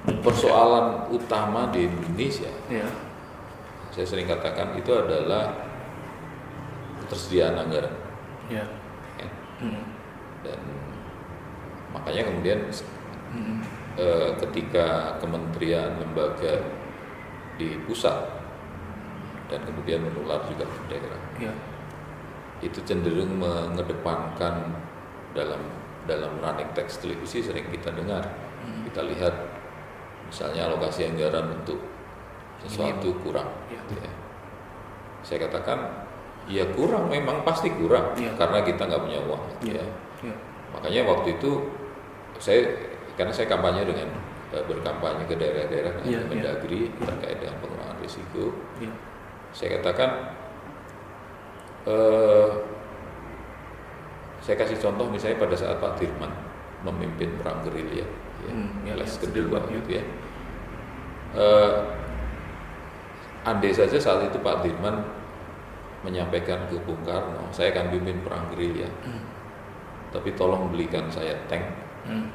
persoalan utama di Indonesia, Ya. saya sering katakan itu adalah ketersediaan anggaran. Ya. Ya. Hmm. Dan makanya kemudian Hmm. ketika kementerian lembaga di pusat dan kemudian menular juga ke daerah, Ya. itu cenderung mengedepankan dalam running text televisi sering kita dengar, kita lihat misalnya alokasi anggaran untuk sesuatu kurang. Ya. Ya. Saya katakan ya kurang, memang pasti kurang Ya. karena kita nggak punya uang. Ya. Ya. Ya. Makanya waktu itu karena saya kampanye dengan berkampanye ke daerah-daerah Ya, dengan Mendagri terkait dengan pengurangan risiko. Ya. Saya katakan, saya kasih contoh misalnya pada saat Pak Dirman memimpin perang gerilya, ya, les kedua gitu ya. Andai saja saat itu Pak Dirman menyampaikan ke Bung Karno, saya akan pimpin perang gerilya, tapi tolong belikan saya tank,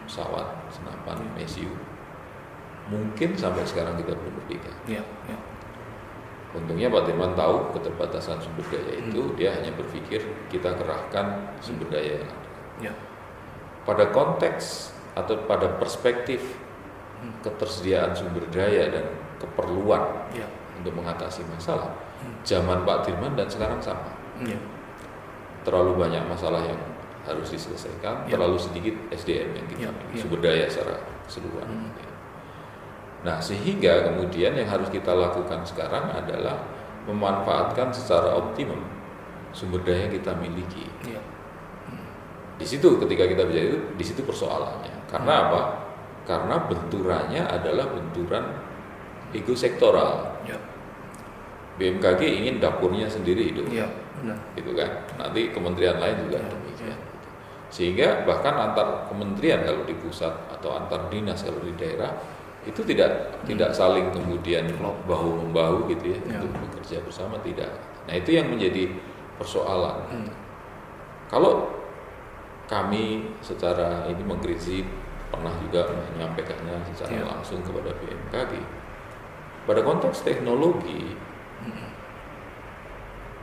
pesawat, senapan, mesiu. Mungkin sampai sekarang kita belum merdeka. Ya. Ya. Untungnya Pak Dirman tahu keterbatasan sumber daya itu, dia hanya berpikir kita kerahkan sumber daya yang ada. Ya. Pada konteks atau pada perspektif ketersediaan sumber daya dan keperluan Ya. untuk mengatasi masalah, zaman Pak Dirman dan sekarang sama. Ya. Terlalu banyak masalah yang harus diselesaikan, Ya. terlalu sedikit SDM yang kita Ya. miliki, Ya. sumber daya secara keseluruhan. Nah, sehingga kemudian yang harus kita lakukan sekarang adalah memanfaatkan secara optimum sumber daya yang kita miliki. Ya. Di situ ketika kita bicara itu, di situ persoalannya. Karena apa? Karena benturannya adalah benturan ego sektoral. Ya. BMKG ingin dapurnya sendiri hidup, Ya. Benar. gitu kan? Nanti kementerian lain juga Ya. demikian. Ya. Sehingga bahkan antar kementerian kalau di pusat atau antar dinas kalau di daerah itu tidak saling kemudian bahu membahu gitu ya, untuk bekerja bersama, tidak. Nah, itu yang menjadi persoalan. Kalau kami secara ini mengkritisi, pernah juga menyampaikannya secara langsung kepada BMKG. Pada konteks teknologi,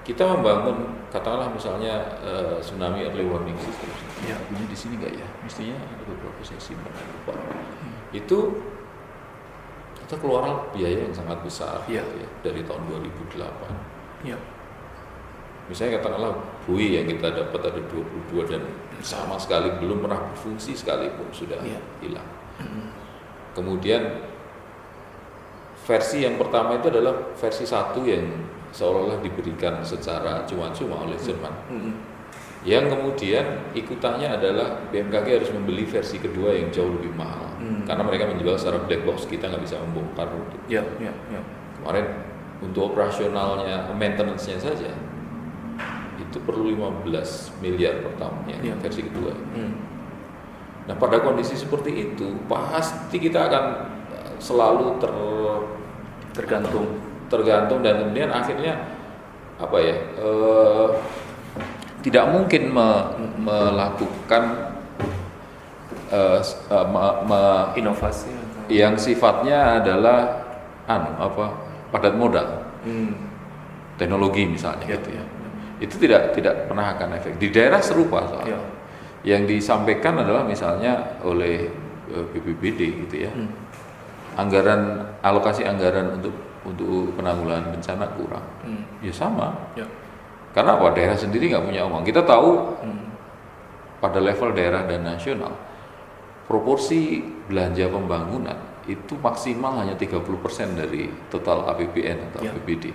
kita membangun, katakanlah misalnya tsunami early warning system. Ya, punya di sini nggak ya? Mestinya ada beberapa sesi, lupa. Itu kita keluar biaya yang sangat besar, ya. Gitu ya, dari tahun 2008. Ya. Misalnya katakanlah buoy yang kita dapat ada 22 dan sama sekali belum pernah berfungsi sekalipun sudah hilang. Kemudian versi yang pertama itu adalah versi 1 yang seolah-olah diberikan secara cuma-cuma oleh Jerman. Yang kemudian ikutannya adalah BMKG harus membeli versi kedua yang jauh lebih mahal, karena mereka menjual secara black box, kita nggak bisa membongkar. Ya. Kemarin untuk operasionalnya, maintenance-nya saja itu perlu 15 miliar per tahunnya, versi kedua. Nah, pada kondisi seperti itu pasti kita akan selalu tergantung dan kemudian akhirnya apa ya? Tidak mungkin melakukan inovasi yang sifatnya adalah padat modal, teknologi misalnya, gitu ya. Itu tidak pernah akan efek. Di daerah serupa soalnya. Yang disampaikan adalah misalnya oleh BPBD gitu ya, alokasi anggaran untuk penanggulangan bencana kurang. Ya sama. Karena apa? Daerah sendiri nggak punya uang. Kita tahu pada level daerah dan nasional, proporsi belanja pembangunan itu maksimal hanya 30% dari total APBN atau APBD.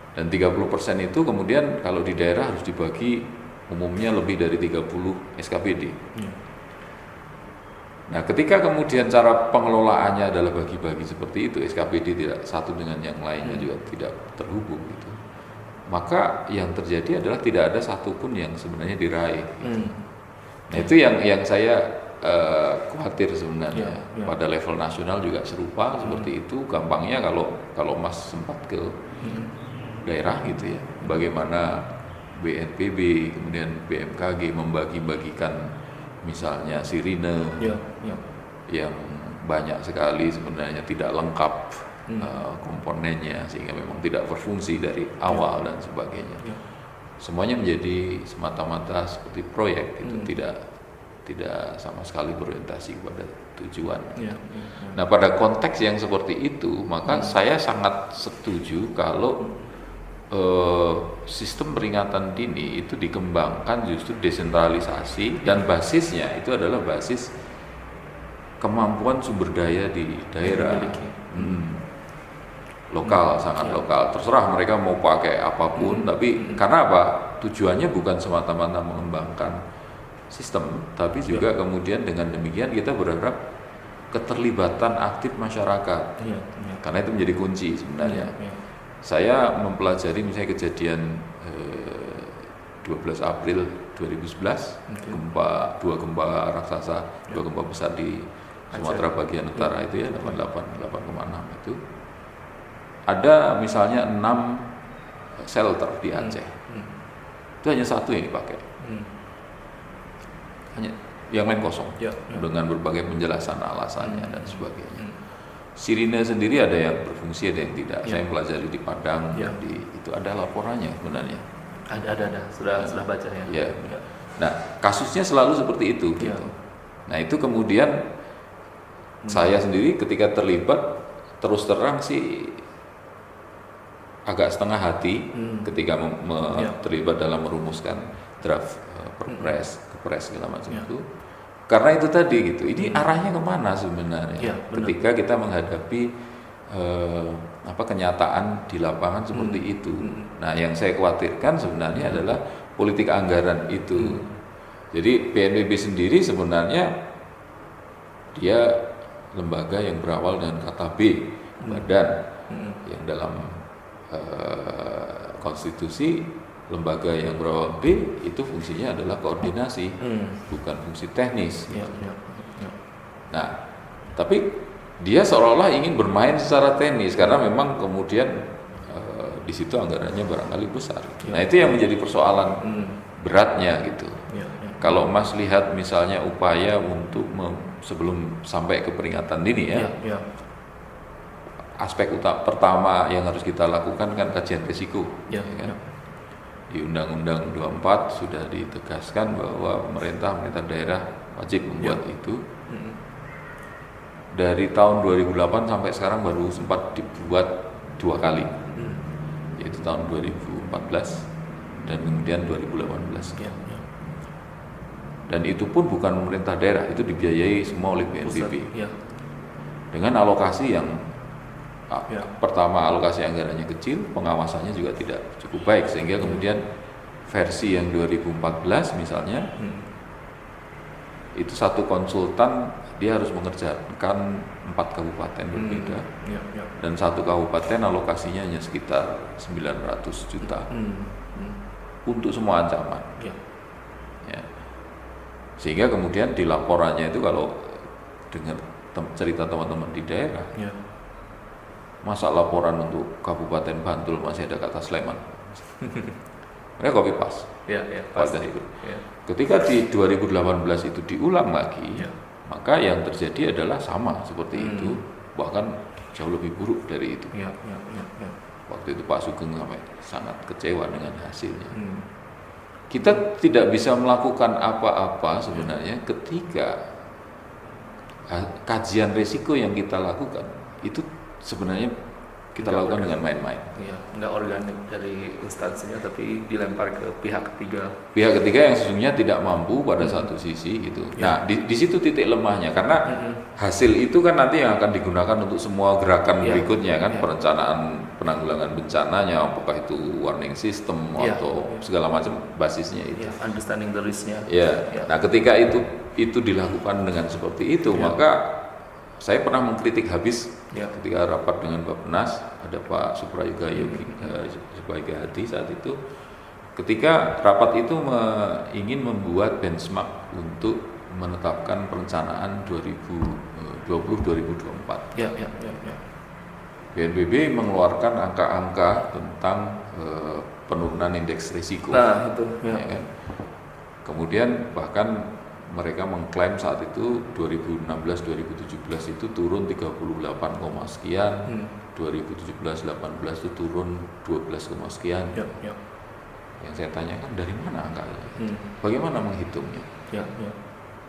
Dan 30% itu kemudian kalau di daerah harus dibagi umumnya lebih dari 30 SKPD. Nah, ketika kemudian cara pengelolaannya adalah bagi-bagi seperti itu, SKPD tidak satu dengan yang lainnya juga tidak terhubung gitu. Maka yang terjadi adalah tidak ada satupun yang sebenarnya diraih. Gitu. Nah, itu yang saya khawatir sebenarnya. Pada level nasional juga serupa seperti itu. Gampangnya kalau Mas sempat ke daerah gitu ya, bagaimana BNPB kemudian BMKG membagi-bagikan misalnya sirine yang banyak sekali sebenarnya tidak lengkap komponennya sehingga memang tidak berfungsi dari awal dan sebagainya. Semuanya menjadi semata-mata seperti proyek itu tidak sama sekali berorientasi kepada tujuan. Nah, pada konteks yang seperti itu, maka saya sangat setuju kalau sistem peringatan dini itu dikembangkan justru desentralisasi dan basisnya itu adalah basis kemampuan sumber daya di daerah. Lokal, sangat lokal. Terserah mereka mau pakai apapun, tapi karena apa? Tujuannya bukan semata-mata mengembangkan sistem, tapi juga kemudian dengan demikian kita berharap keterlibatan aktif masyarakat. Karena itu menjadi kunci sebenarnya. Saya mempelajari misalnya kejadian 12 April 2011, dua gempa raksasa, dua gempa besar di Sumatera bagian utara itu ya, 8,6 itu. Ada misalnya 6 shelter di Aceh. Itu hanya satu yang dipakai. Hanya yang lain kosong. Dengan berbagai penjelasan alasannya dan sebagainya. Sirine sendiri ada yang berfungsi, ada yang tidak. Saya pelajari di Padang, itu ada laporannya sebenarnya. Ada. Sudah baca ya. Nah, kasusnya selalu seperti itu. Gitu. Nah, itu kemudian saya sendiri ketika terlibat terus terang sih agak setengah hati ketika terlibat dalam merumuskan draft kepres segala macam itu, karena itu tadi gitu, ini arahnya kemana sebenarnya ketika kita menghadapi kenyataan di lapangan seperti itu. Nah, yang saya khawatirkan sebenarnya adalah politik anggaran itu. Jadi BNPB sendiri sebenarnya dia lembaga yang berawal dengan kata B, badan, yang dalam konstitusi lembaga yang berawal B itu fungsinya adalah koordinasi, bukan fungsi teknis. Nah, tapi dia seolah-olah ingin bermain secara teknis karena memang kemudian di situ anggarannya barangkali besar. Nah, itu yang menjadi persoalan beratnya gitu. Kalau Mas lihat misalnya upaya untuk sebelum sampai ke peringatan dini aspek pertama yang harus kita lakukan kan kajian risiko. Kan? Di Undang-Undang 24 sudah ditegaskan bahwa pemerintah daerah wajib membuat itu. Dari tahun 2008 sampai sekarang baru sempat dibuat 2 kali, yaitu tahun 2014 dan kemudian 2018. Dan itu pun bukan pemerintah daerah, itu dibiayai semua oleh BNPB dengan alokasi yang pertama alokasi anggarannya kecil, pengawasannya juga tidak cukup baik, sehingga kemudian versi yang 2014 misalnya itu satu konsultan dia harus mengerjakan 4 kabupaten berbeda, dan satu kabupaten alokasinya hanya sekitar 900 juta untuk semua ancaman. Sehingga kemudian di laporannya itu kalau dengar cerita teman-teman di daerah, masa laporan untuk Kabupaten Bantul masih ada kata Sleman. Mereka copy paste. Pasti itu. Ketika di 2018 itu diulang lagi, maka yang terjadi adalah sama seperti itu, bahkan jauh lebih buruk dari itu. Waktu itu Pak Sugeng sampai sangat kecewa dengan hasilnya. Kita tidak bisa melakukan apa-apa sebenarnya ketika kajian risiko yang kita lakukan itu sebenarnya kita lakukan dengan main-main. Nggak organik dari instansinya, tapi dilempar ke pihak ketiga. Pihak ketiga yang sesungguhnya tidak mampu pada satu sisi gitu. Nah, di situ titik lemahnya, karena hasil itu kan nanti yang akan digunakan untuk semua gerakan berikutnya kan, perencanaan penanggulangan bencananya, apakah itu warning system atau segala macam basisnya itu. Understanding the risk-nya. Nah, ketika itu dilakukan dengan seperti itu, maka saya pernah mengkritik habis ketika rapat dengan Bappenas, ada Pak Suprayoga Hadi saat itu, ketika rapat itu ingin membuat benchmark untuk menetapkan perencanaan 2020-2024. BNPB mengeluarkan angka-angka tentang penurunan indeks risiko. Nah, itu. Kan? Kemudian bahkan mereka mengklaim saat itu 2016-2017 itu turun 38, sekian, 2017-18 itu turun 12, sekian. Yang saya tanyakan dari mana angkanya? Bagaimana menghitungnya?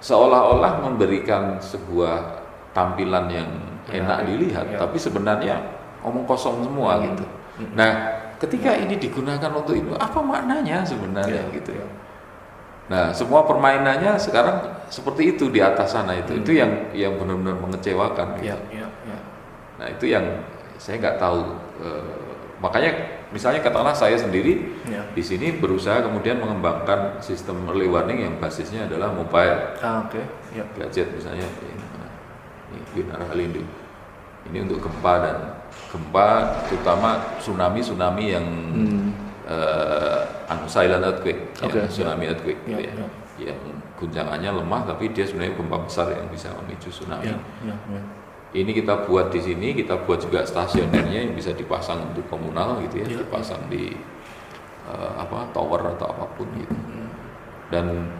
Seolah-olah memberikan sebuah tampilan yang enak dilihat, tapi sebenarnya omong kosong semua gitu. Nah, ketika ini digunakan untuk itu, apa maknanya sebenarnya gitu? Nah, semua permainannya sekarang seperti itu di atas sana itu yang benar-benar mengecewakan. Gitu. Nah, itu yang saya nggak tahu. Makanya, misalnya katakanlah saya sendiri di sini berusaha kemudian mengembangkan sistem early warning yang basisnya adalah mobile, gadget misalnya. Ini Winara Halindo. Ini untuk gempa terutama tsunami yang silent earthquake, tsunami earthquake, yang guncangannya lemah tapi dia sebenarnya gempa besar yang bisa memicu tsunami. Ini kita buat di sini, kita buat juga stasionernya yang bisa dipasang untuk komunal gitu ya, dipasang di tower atau apapun gitu. Dan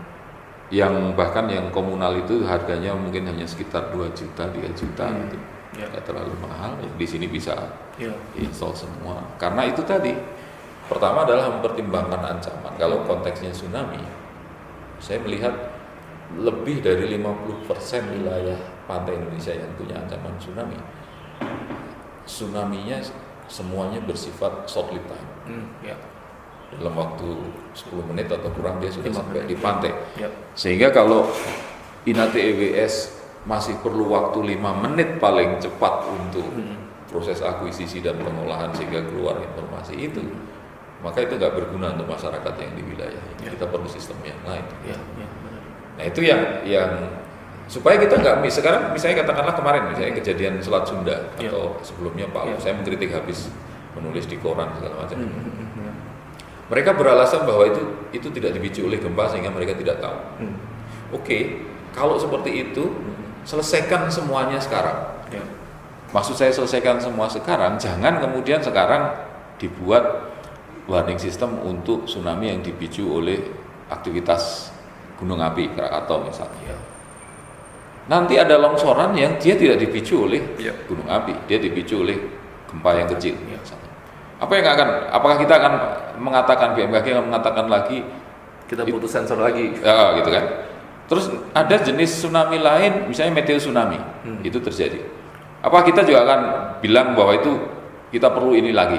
yang bahkan yang komunal itu harganya mungkin hanya sekitar 2 juta, 3 juta gitu. Nggak terlalu mahal, di sini bisa install semua. Karena itu tadi, pertama adalah mempertimbangkan ancaman. Kalau konteksnya tsunami, saya melihat lebih dari 50% wilayah pantai Indonesia yang punya ancaman tsunami. Tsunami-nya semuanya bersifat short lead time. Dalam waktu 10 menit atau kurang dia sudah sampai di pantai. Sehingga kalau INATE EWS masih perlu waktu 5 menit paling cepat untuk proses akuisisi dan pengolahan sehingga keluar informasi itu, maka itu nggak berguna untuk masyarakat yang di wilayah ini. Kita perlu sistem yang lain. Nah itu yang supaya kita nggak sekarang misalnya katakanlah kemarin misalnya kejadian Selat Sunda atau sebelumnya Palu, saya mengkritik habis menulis di koran segala macam. Mereka beralasan bahwa itu tidak dipicu oleh gempa sehingga mereka tidak tahu. Oke, kalau seperti itu selesaikan semuanya sekarang. Maksud saya selesaikan semua sekarang, jangan kemudian sekarang dibuat warning system untuk tsunami yang dipicu oleh aktivitas gunung api Krakatau misalnya. Nanti ada longsoran yang dia tidak dipicu oleh gunung api, dia dipicu oleh gempa yang kecil. Apakah kita akan mengatakan, BMKG akan mengatakan lagi kita putus sensor lagi? Ya, gitu kan. Terus ada jenis tsunami lain, misalnya meteo tsunami, itu terjadi. Apa kita juga akan bilang bahwa itu kita perlu ini lagi?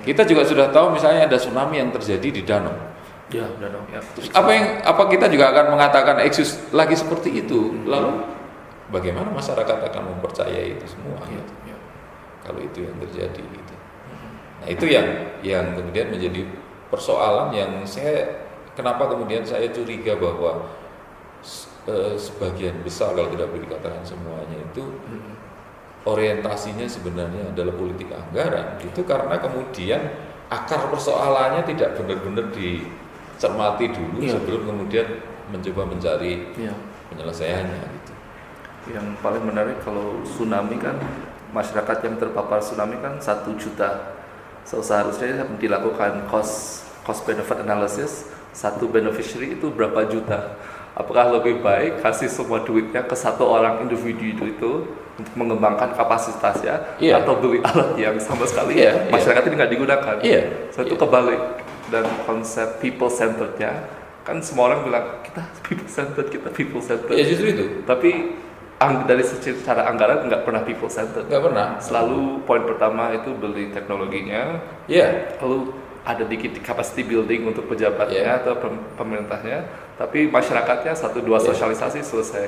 Kita juga sudah tahu misalnya ada tsunami yang terjadi di danau. Danau. Terus apa kita juga akan mengatakan eksis lagi seperti itu? Lalu bagaimana masyarakat akan mempercayai itu semua? Kalau itu yang terjadi gitu. Nah itu yang kemudian menjadi persoalan yang kenapa kemudian saya curiga bahwa sebagian besar, kalau tidak boleh dikatakan semuanya, itu orientasinya sebenarnya adalah politik anggaran. Itu karena kemudian akar persoalannya tidak benar-benar dicermati dulu sebelum kemudian mencoba mencari penyelesaiannya gitu. Yang paling menarik kalau tsunami kan, masyarakat yang terpapar tsunami kan 1 juta. Seharusnya dilakukan cost benefit analysis, satu beneficiary itu berapa juta. Apakah lebih baik kasih semua duitnya ke satu orang individu itu untuk mengembangkan kapasitasnya, atau beli alat yang sama sekali masyarakat ini nggak digunakan? So itu kebalik. Dan konsep people centerednya kan semua orang bilang kita people centered. Justru itu. Tapi dari secara anggaran nggak pernah people centered. Nggak pernah. Selalu poin pertama itu beli teknologinya. Lalu ada dikit capacity building untuk pejabatnya atau pemerintahnya, tapi masyarakatnya 1-2 sosialisasi selesai.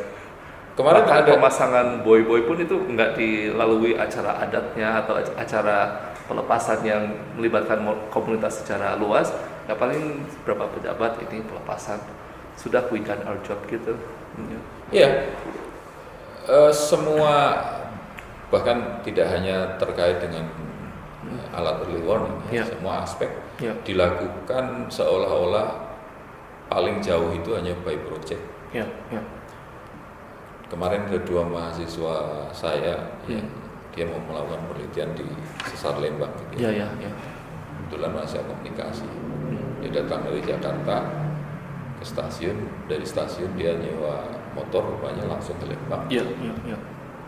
Kemarin ada pemasangan boy pun itu nggak dilalui acara adatnya atau acara pelepasan yang melibatkan komunitas secara luas. Ya paling berapa pejabat ini pelepasan, sudah we done our job gitu. Semua, bahkan tidak hanya terkait dengan alat early warning, semua aspek dilakukan seolah-olah paling jauh itu hanya by project. Kemarin ada 2 mahasiswa saya yang dia mau melakukan penelitian di Sesar Lembang. Kebetulan mahasiswa komunikasi. Dia datang dari Jakarta, ke stasiun, dari stasiun dia nyewa motor rupanya langsung ke Lembang. Iya, iya, iya.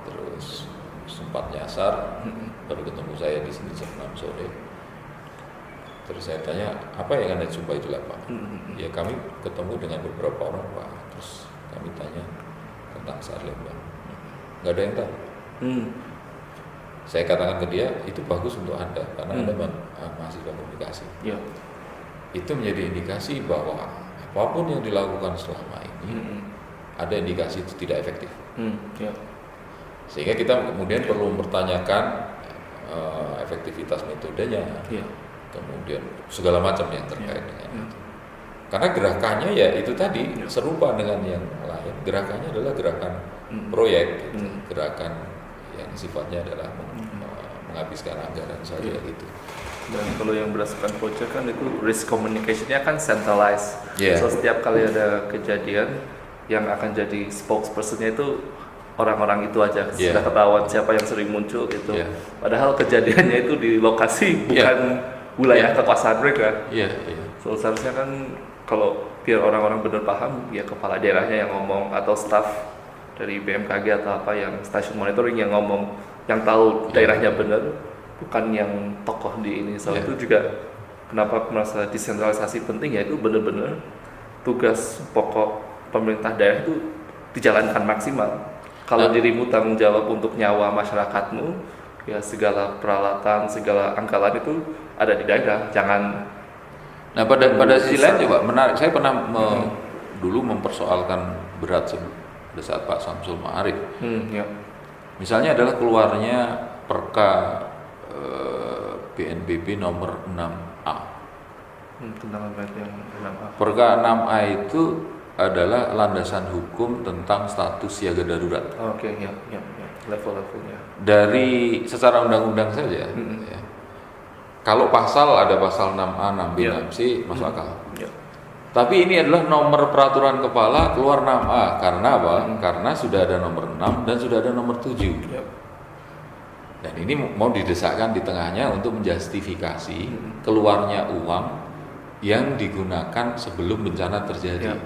Terus sempat nyasar, baru ketemu saya di sini jam 6 sore. Terus saya tanya, apa yang Anda jumpai di Lembang? Ya kami ketemu dengan beberapa orang Pak. Terus kami tanya tentang SAR Lembang. Nggak ada yang tahu. Saya katakan ke dia, itu bagus untuk Anda karena Anda mahasiswa komunikasi. Iya. Itu menjadi indikasi bahwa apapun yang dilakukan selama ini ada indikasi itu tidak efektif. Iya. Sehingga kita kemudian perlu mempertanyakan efektivitas metodenya, kemudian segala macam yang terkait dengan itu. Karena gerakannya ya itu tadi serupa dengan yang lain. Gerakannya adalah gerakan proyek, gitu. Gerakan yang sifatnya adalah menghabiskan anggaran saja gitu. Dan kalau yang berdasarkan voucher kan itu risk communication-nya kan centralized. So setiap kali ada kejadian yang akan jadi spokesperson-nya itu orang-orang itu aja, sudah ketahuan siapa yang sering muncul gitu. Padahal kejadiannya itu di lokasi bukan wilayah kekuasaan mereka. So seharusnya kan kalau biar orang-orang benar paham, ya kepala daerahnya yang ngomong atau staff dari BMKG atau apa yang stasiun monitoring yang ngomong, yang tahu daerahnya benar, bukan yang tokoh di ini. So itu juga kenapa merasa desentralisasi penting, ya itu benar-benar tugas pokok pemerintah daerah itu dijalankan maksimal. Kalau dirimu tanggung jawab untuk nyawa masyarakatmu, ya segala peralatan, segala anggaran itu ada di daerah. Jangan. Nah pada sisi lain juga menarik. Saya pernah dulu mempersoalkan berat pada saat Pak Samsul Ma'arif. Misalnya adalah keluarnya Perka BNPB nomor 6A. Tentang apa yang 6A? Perka 6A itu adalah landasan hukum tentang status siaga darurat. Oke, ya. Level-levelnya. Dari secara undang-undang saja. Ya. Kalau pasal ada pasal 6A, 6B, 6C masuk akal. Tapi ini adalah nomor peraturan kepala keluar 6A. Karena apa? Karena sudah ada nomor 6 dan sudah ada nomor 7. Dan ini mau didesakkan di tengahnya untuk menjustifikasi keluarnya uang yang digunakan sebelum bencana terjadi.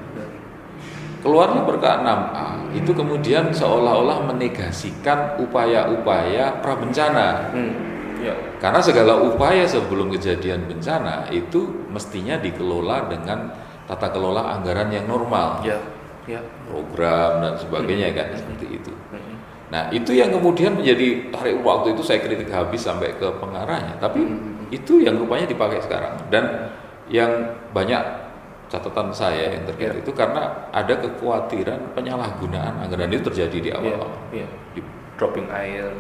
Keluarnya Perka 6A itu kemudian seolah-olah menegasikan upaya-upaya prabencana. Karena segala upaya sebelum kejadian bencana itu mestinya dikelola dengan tata kelola anggaran yang normal, program dan sebagainya kan, seperti itu. Nah itu yang kemudian menjadi tarik waktu itu saya kritik habis sampai ke pengarahnya. Tapi itu yang rupanya dipakai sekarang, dan yang banyak catatan saya yang terkait itu karena ada kekhawatiran penyalahgunaan anggaran itu terjadi di awal-awal. Droppingan air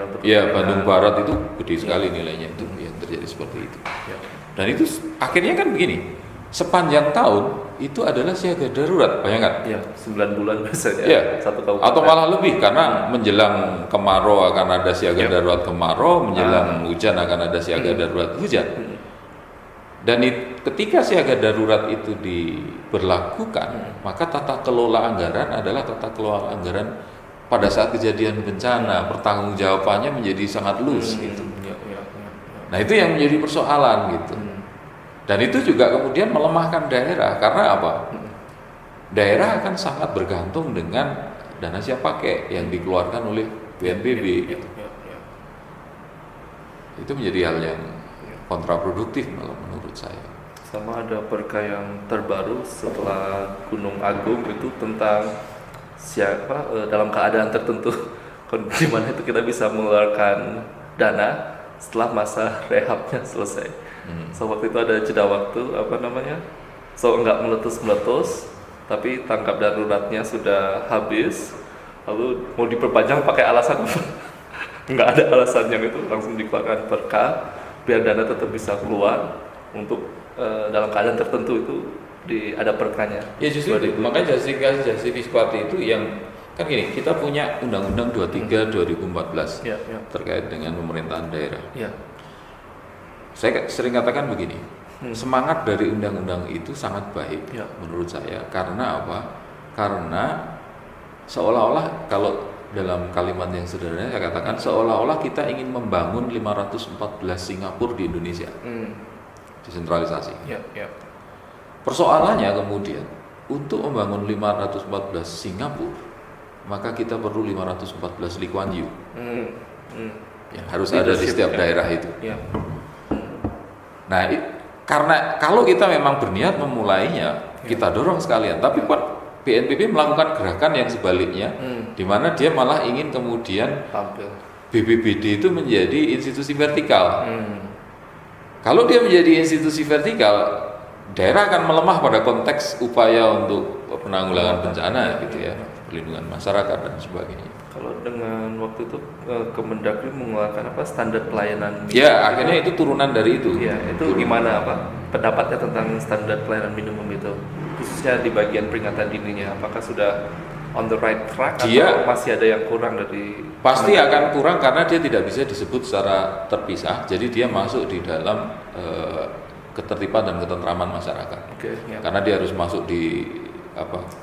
untuk Bandung Barat itu gede sekali nilainya itu yang terjadi seperti itu. Dan itu akhirnya kan begini, sepanjang tahun itu adalah siaga darurat, bayangkan. 9 bulan biasanya. Satu kabupaten. Atau malah lebih karena menjelang kemarau akan ada siaga darurat kemarau, menjelang hujan akan ada siaga darurat hujan. Dan ketika siaga darurat itu diberlakukan, maka tata kelola anggaran adalah tata kelola anggaran pada saat kejadian bencana, pertanggungjawabannya menjadi sangat loose gitu. Nah itu yang menjadi persoalan gitu. Dan itu juga kemudian melemahkan daerah karena apa? Daerah akan sangat bergantung dengan dana siap pakai yang dikeluarkan oleh BNPB. Gitu. Itu menjadi hal yang kontraproduktif malah menurut saya. Sama ada perka yang terbaru setelah Gunung Agung itu tentang dalam keadaan tertentu di mana itu kita bisa mengeluarkan dana setelah masa rehabnya selesai. So waktu itu ada jeda waktu so nggak meletus tapi tanggap daruratnya sudah habis, lalu mau diperpanjang pakai alasan nggak ada alasannya, itu langsung dikeluarkan perka biar dana tetap bisa keluar untuk dalam keadaan tertentu itu ada perkanya. Ya justru makanya justifikasi seperti itu yang kan gini, kita punya Undang-Undang 23 2014 terkait dengan pemerintahan daerah. Saya sering katakan begini, semangat dari undang-undang itu sangat baik menurut saya. Karena apa? Karena seolah-olah, kalau dalam kalimat yang sederhana saya katakan, seolah-olah kita ingin membangun 514 Singapura di Indonesia. Desentralisasi. Persoalannya kemudian untuk membangun 514 Singapura, maka kita perlu 514 Lee Kuan Yew yang harus ada di setiap daerah itu. Ya. Nah, karena kalau kita memang berniat memulainya, kita dorong sekalian. Tapi BNPB melakukan gerakan yang sebaliknya, di mana dia malah ingin kemudian Tampil. BPBD itu menjadi institusi vertikal. Kalau dia menjadi institusi vertikal, daerah akan melemah pada konteks upaya untuk penanggulangan bencana, gitu ya, perlindungan masyarakat dan sebagainya. Kalau dengan waktu itu Kemendagri mengeluarkan standar pelayanan minimum. Ya, akhirnya itu turunan dari itu. Ya, itu gimana pendapatnya tentang standar pelayanan minimum itu, khususnya di bagian peringatan dininya, apakah sudah on the right track atau masih ada yang kurang dari? Pasti akan kurang karena dia tidak bisa disebut secara terpisah, jadi dia masuk di dalam ketertiban dan ketentraman masyarakat. Karena dia harus masuk di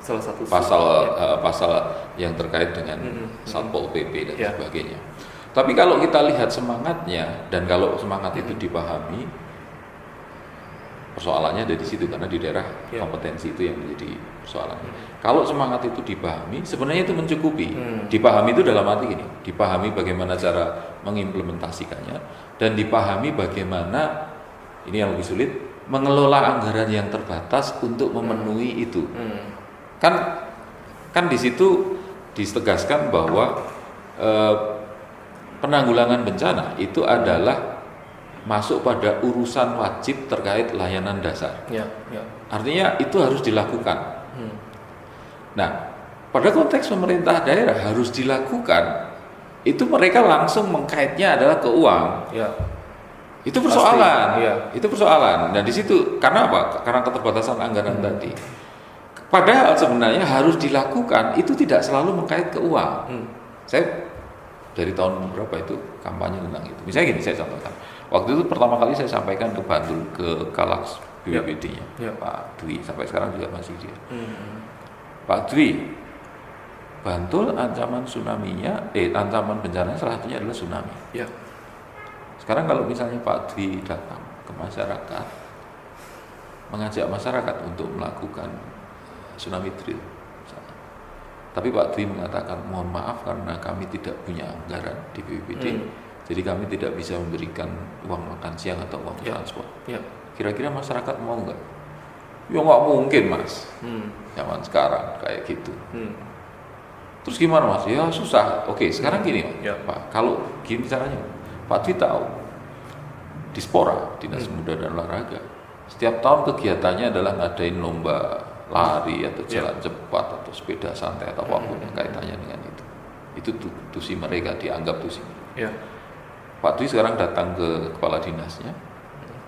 salah satu pasal yang terkait dengan Satpol PP dan sebagainya. Tapi kalau kita lihat semangatnya, dan kalau semangat itu dipahami, persoalannya ada di situ, karena di daerah kompetensi itu yang menjadi persoalan. Kalau semangat itu dipahami, sebenarnya itu mencukupi. Dipahami itu dalam arti gini, dipahami bagaimana cara mengimplementasikannya, dan dipahami bagaimana, ini yang lebih sulit, mengelola anggaran yang terbatas untuk memenuhi itu. Kan di situ ditegaskan bahwa penanggulangan bencana itu adalah masuk pada urusan wajib terkait layanan dasar. Artinya itu harus dilakukan. Nah, pada konteks pemerintah daerah harus dilakukan, itu mereka langsung mengkaitnya adalah ke uang. Itu persoalan. Itu persoalan. Dan di situ karena apa? Karena keterbatasan anggaran tadi. Padahal sebenarnya harus dilakukan itu tidak selalu mengkait ke uang. Saya dari tahun berapa itu kampanye tentang itu. Misalnya gini, saya contohkan. Waktu itu pertama kali saya sampaikan ke Bantul, ke Kalaks BPBD-nya, Pak Dwi, sampai sekarang juga masih dia. Pak Dwi, Bantul ancaman tsunami-nya, ancaman bencananya salah satunya adalah tsunami. Sekarang kalau misalnya Pak Dwi datang ke masyarakat, mengajak masyarakat untuk melakukan tsunami drill, tapi Pak Dwi mengatakan mohon maaf karena kami tidak punya anggaran di BPBD, jadi kami tidak bisa memberikan uang makan siang atau uang transport. Kira-kira masyarakat mau nggak? Ya nggak mungkin, Mas. Zaman sekarang kayak gitu. Terus gimana, Mas? Ya susah. Oke, sekarang gini, Pak. Kalau gini caranya, Pak Dwi tahu Dispora, Dinas Muda dan Olahraga, setiap tahun kegiatannya adalah ngadain lomba lari atau jalan cepat atau sepeda santai atau apapun yang kaitannya dengan itu. Itu tusi mereka, dianggap tusi. Pak Dwi sekarang datang ke kepala dinasnya,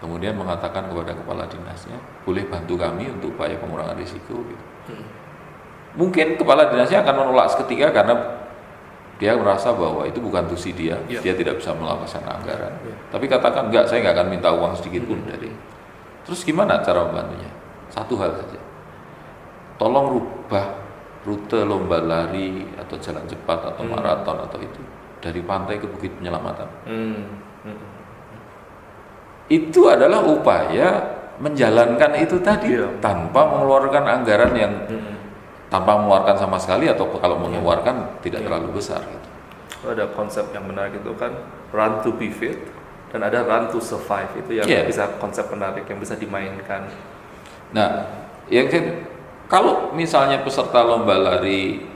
kemudian mengatakan kepada kepala dinasnya, boleh bantu kami untuk upaya pengurangan risiko. Gitu. Mungkin kepala dinasnya akan menolak seketika karena dia merasa bahwa itu bukan tusi dia, dia tidak bisa melaksanakan anggaran. Tapi katakan enggak, saya nggak akan minta uang sedikit pun dari. Terus gimana cara membantunya? Satu hal saja, tolong rubah rute lomba lari atau jalan cepat atau maraton atau itu dari pantai ke Bukit Penyelamatan. Itu adalah upaya menjalankan itu tadi tanpa mengeluarkan anggaran yang tanpa mengeluarkan sama sekali, atau kalau mengeluarkan tidak terlalu besar gitu. Ada konsep yang menarik itu kan, run to be fit dan ada run to survive, itu yang bisa konsep menarik yang bisa dimainkan. Nah, yang kalau misalnya peserta lomba lari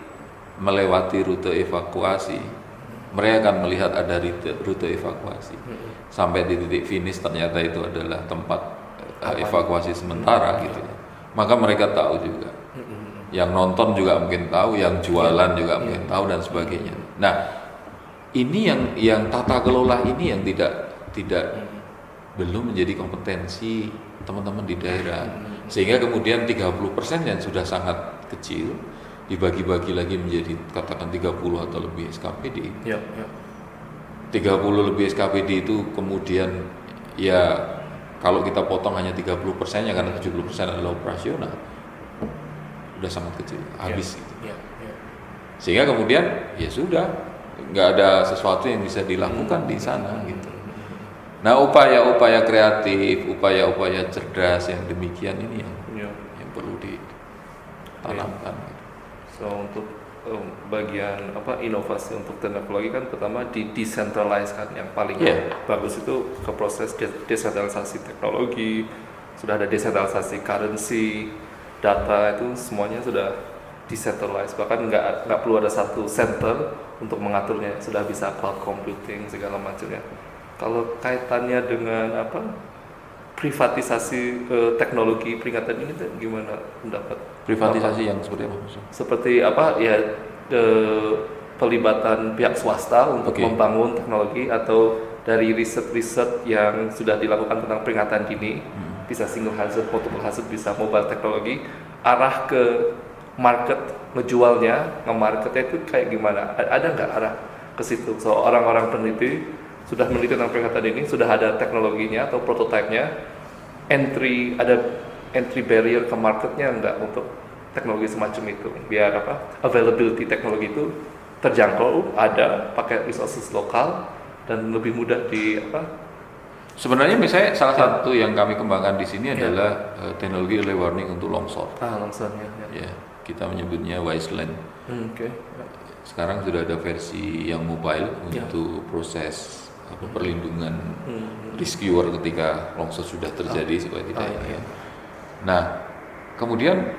melewati rute evakuasi, mereka akan melihat ada rute evakuasi. Sampai di titik finish ternyata itu adalah tempat evakuasi sementara gitu ya. Maka mereka tahu juga. Yang nonton juga mungkin tahu, yang jualan juga mungkin tahu dan sebagainya. Nah, ini yang tata kelola ini yang tidak belum menjadi kompetensi teman-teman di daerah. Sehingga kemudian 30% yang sudah sangat kecil dibagi-bagi lagi menjadi katakan 30 atau lebih SKPD. 30 lebih SKPD itu kemudian ya kalau kita potong hanya 30%-nya karena 70% adalah operasional, udah sangat kecil, habis gitu. Sehingga kemudian ya sudah, nggak ada sesuatu yang bisa dilakukan di sana gitu. Nah, upaya-upaya kreatif, upaya-upaya cerdas yang demikian ini yang perlu tanamkan. So untuk bagian inovasi untuk teknologi kan pertama di decentralize kan, yang paling bagus itu ke proses desentralisasi teknologi, sudah ada desentralisasi currency, data itu semuanya sudah decentralize, bahkan nggak perlu ada satu center untuk mengaturnya, sudah bisa cloud computing segala macamnya. Kalau kaitannya dengan privatisasi teknologi peringatan ini tuh gimana pendapat? Privatisasi yang seperti apa maksudnya? Seperti pelibatan pihak swasta untuk membangun teknologi, atau dari riset-riset yang sudah dilakukan tentang peringatan dini, bisa single hazard, multiple hazard, bisa mobile teknologi, arah ke market, ngejualnya, nge-marketnya itu kayak gimana? Ada nggak arah ke situ? So orang-orang peneliti sudah meneliti tentang peringatan dini, sudah ada teknologinya atau prototipenya, ada entry barrier ke marketnya enggak untuk teknologi semacam itu, biar availability teknologi itu terjangkau, ada, pakai resources lokal dan lebih mudah Sebenarnya misalnya salah satu yang kami kembangkan di sini adalah teknologi early warning untuk longsor. Longsornya. Ya, kita menyebutnya Wiseland. Sekarang sudah ada versi yang mobile untuk proses perlindungan rescuer ketika longsor sudah terjadi supaya tidak ini. Nah, kemudian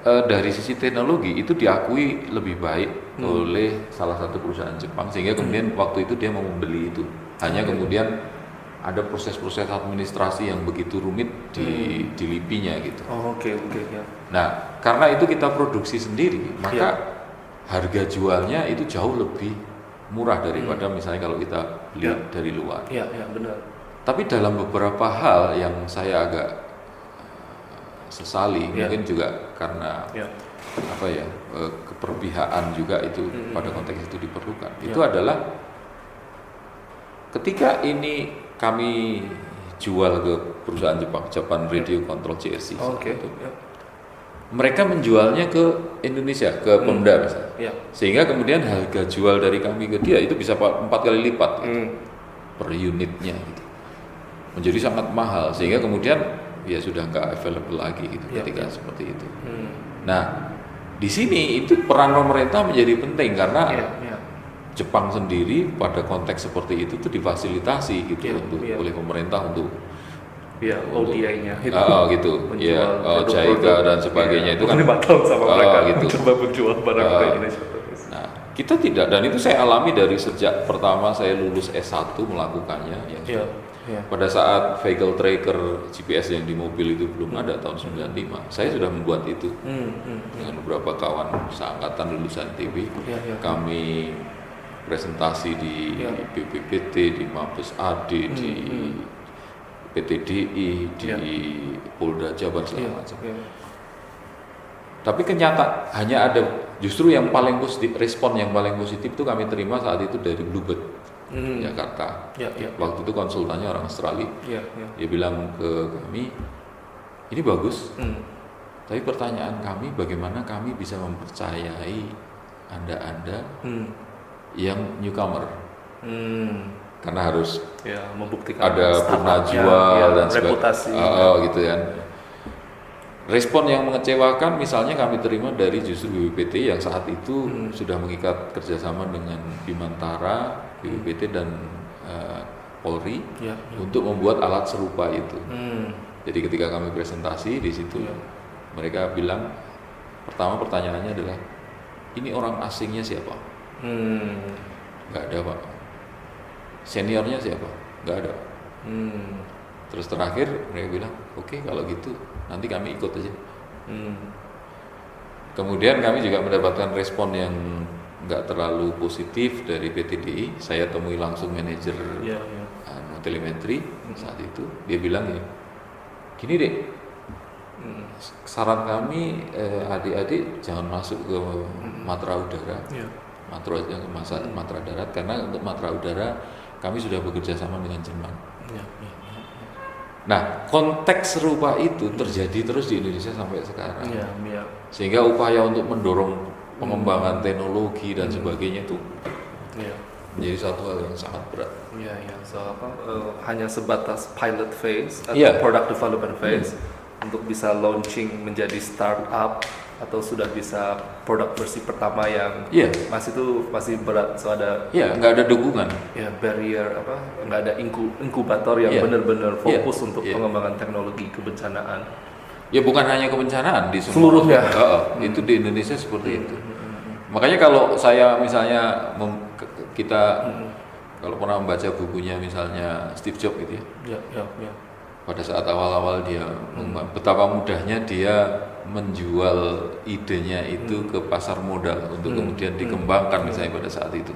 dari sisi teknologi itu diakui lebih baik oleh salah satu perusahaan Jepang, sehingga kemudian waktu itu dia mau membeli itu. Hanya kemudian ada proses-proses administrasi yang begitu rumit di LIPI-nya gitu. Nah, karena itu kita produksi sendiri, maka harga jualnya itu jauh lebih murah daripada misalnya kalau kita beli dari luar. Benar. Tapi dalam beberapa hal yang saya agak sesali, mungkin juga karena keperpihakan juga itu pada konteks itu diperlukan. Itu adalah ketika ini kami jual ke perusahaan Jepang, Japan Radio Control JRC, mereka menjualnya ke Indonesia, ke Pemda misalnya. Sehingga kemudian harga jual dari kami ke dia itu bisa 4 kali lipat per unitnya gitu. Menjadi sangat mahal, sehingga kemudian ya sudah nggak available lagi gitu ketika seperti itu. Nah, di sini itu peran pemerintah menjadi penting karena Jepang sendiri pada konteks seperti itu tuh difasilitasi gitu oleh pemerintah untuk ODI-nya gitu, JICA dan sebagainya itu kan 5 tahun sama mereka gitu. coba menjual barang ke Indonesia. Nah, kita tidak, dan itu saya alami dari sejak pertama saya lulus S1 melakukannya pada saat vehicle tracker GPS yang di mobil itu belum ada tahun 95. Saya sudah membuat itu dengan beberapa kawan seangkatan lulusan TB. Kami presentasi di BPPT, di Mabes AD, di PTDI, di Polda Jabar segala macam. Tapi hanya ada justru yang paling positif, respon yang paling positif itu kami terima saat itu dari Bluebird Jakarta. Waktu itu konsultannya orang Australia. Dia bilang ke kami, ini bagus. Tapi pertanyaan kami, bagaimana kami bisa mempercayai Anda yang newcomer? Karena harus membuktikan ada pernah jual dan reputasi gitu kan. Respon yang mengecewakan misalnya kami terima dari justru BPPT yang saat itu sudah mengikat kerjasama dengan Bimantara, BPPT dan Polri untuk membuat alat serupa itu. Jadi ketika kami presentasi di situ mereka bilang, pertama pertanyaannya adalah, ini orang asingnya siapa? Nggak ada Pak. Seniornya siapa? Nggak ada. Terus terakhir mereka bilang, oke, kalau gitu nanti kami ikut aja. Kemudian kami juga mendapatkan respon yang nggak terlalu positif dari PTDI. Saya temui langsung manajer telemetri saat itu. Dia bilang gini deh, saran kami adik-adik jangan masuk ke matra udara, matra darat, karena untuk matra udara kami sudah bekerja sama dengan Jerman. Nah, konteks serupa itu terjadi terus di Indonesia sampai sekarang. Sehingga upaya untuk mendorong pengembangan teknologi dan sebagainya itu menjadi satu hal yang sangat berat. So hanya sebatas pilot phase atau product development phase untuk bisa launching menjadi startup atau sudah bisa produk versi pertama yang Iya. masih berat, so ada Iya, nggak ada dukungan. ya barrier apa, nggak ada inkubator yang Iya. benar-benar fokus Iya. untuk Iya. pengembangan teknologi kebencanaan. Ya bukan hanya kebencanaan di semua. Seluruhnya. Itu di Indonesia seperti itu. Makanya kalau saya misalnya kita kalau pernah membaca bukunya misalnya Steve Jobs gitu ya. Ya. Pada saat awal-awal dia betapa mudahnya dia menjual idenya itu ke pasar modal untuk kemudian dikembangkan misalnya pada saat itu.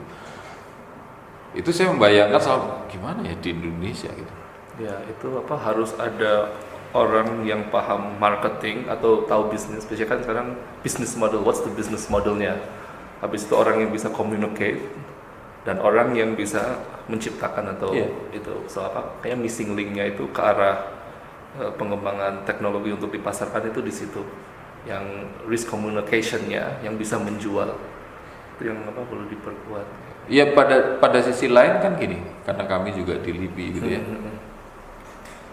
Itu saya membayangkan gimana ya di Indonesia gitu. Ya, itu apa, harus ada orang yang paham marketing atau tahu bisnis. Biasanya kan sekarang business model, what's the business modelnya? Habis itu orang yang bisa communicate dan orang yang bisa menciptakan atau itu. So apa? Kayak missing linknya itu ke arah pengembangan teknologi untuk dipasarkan itu di situ. Yang risk communication-nya yang bisa menjual. Itu yang apa, perlu diperkuat. Ya pada sisi lain kan gini, karena kami juga di LIPI gitu ya.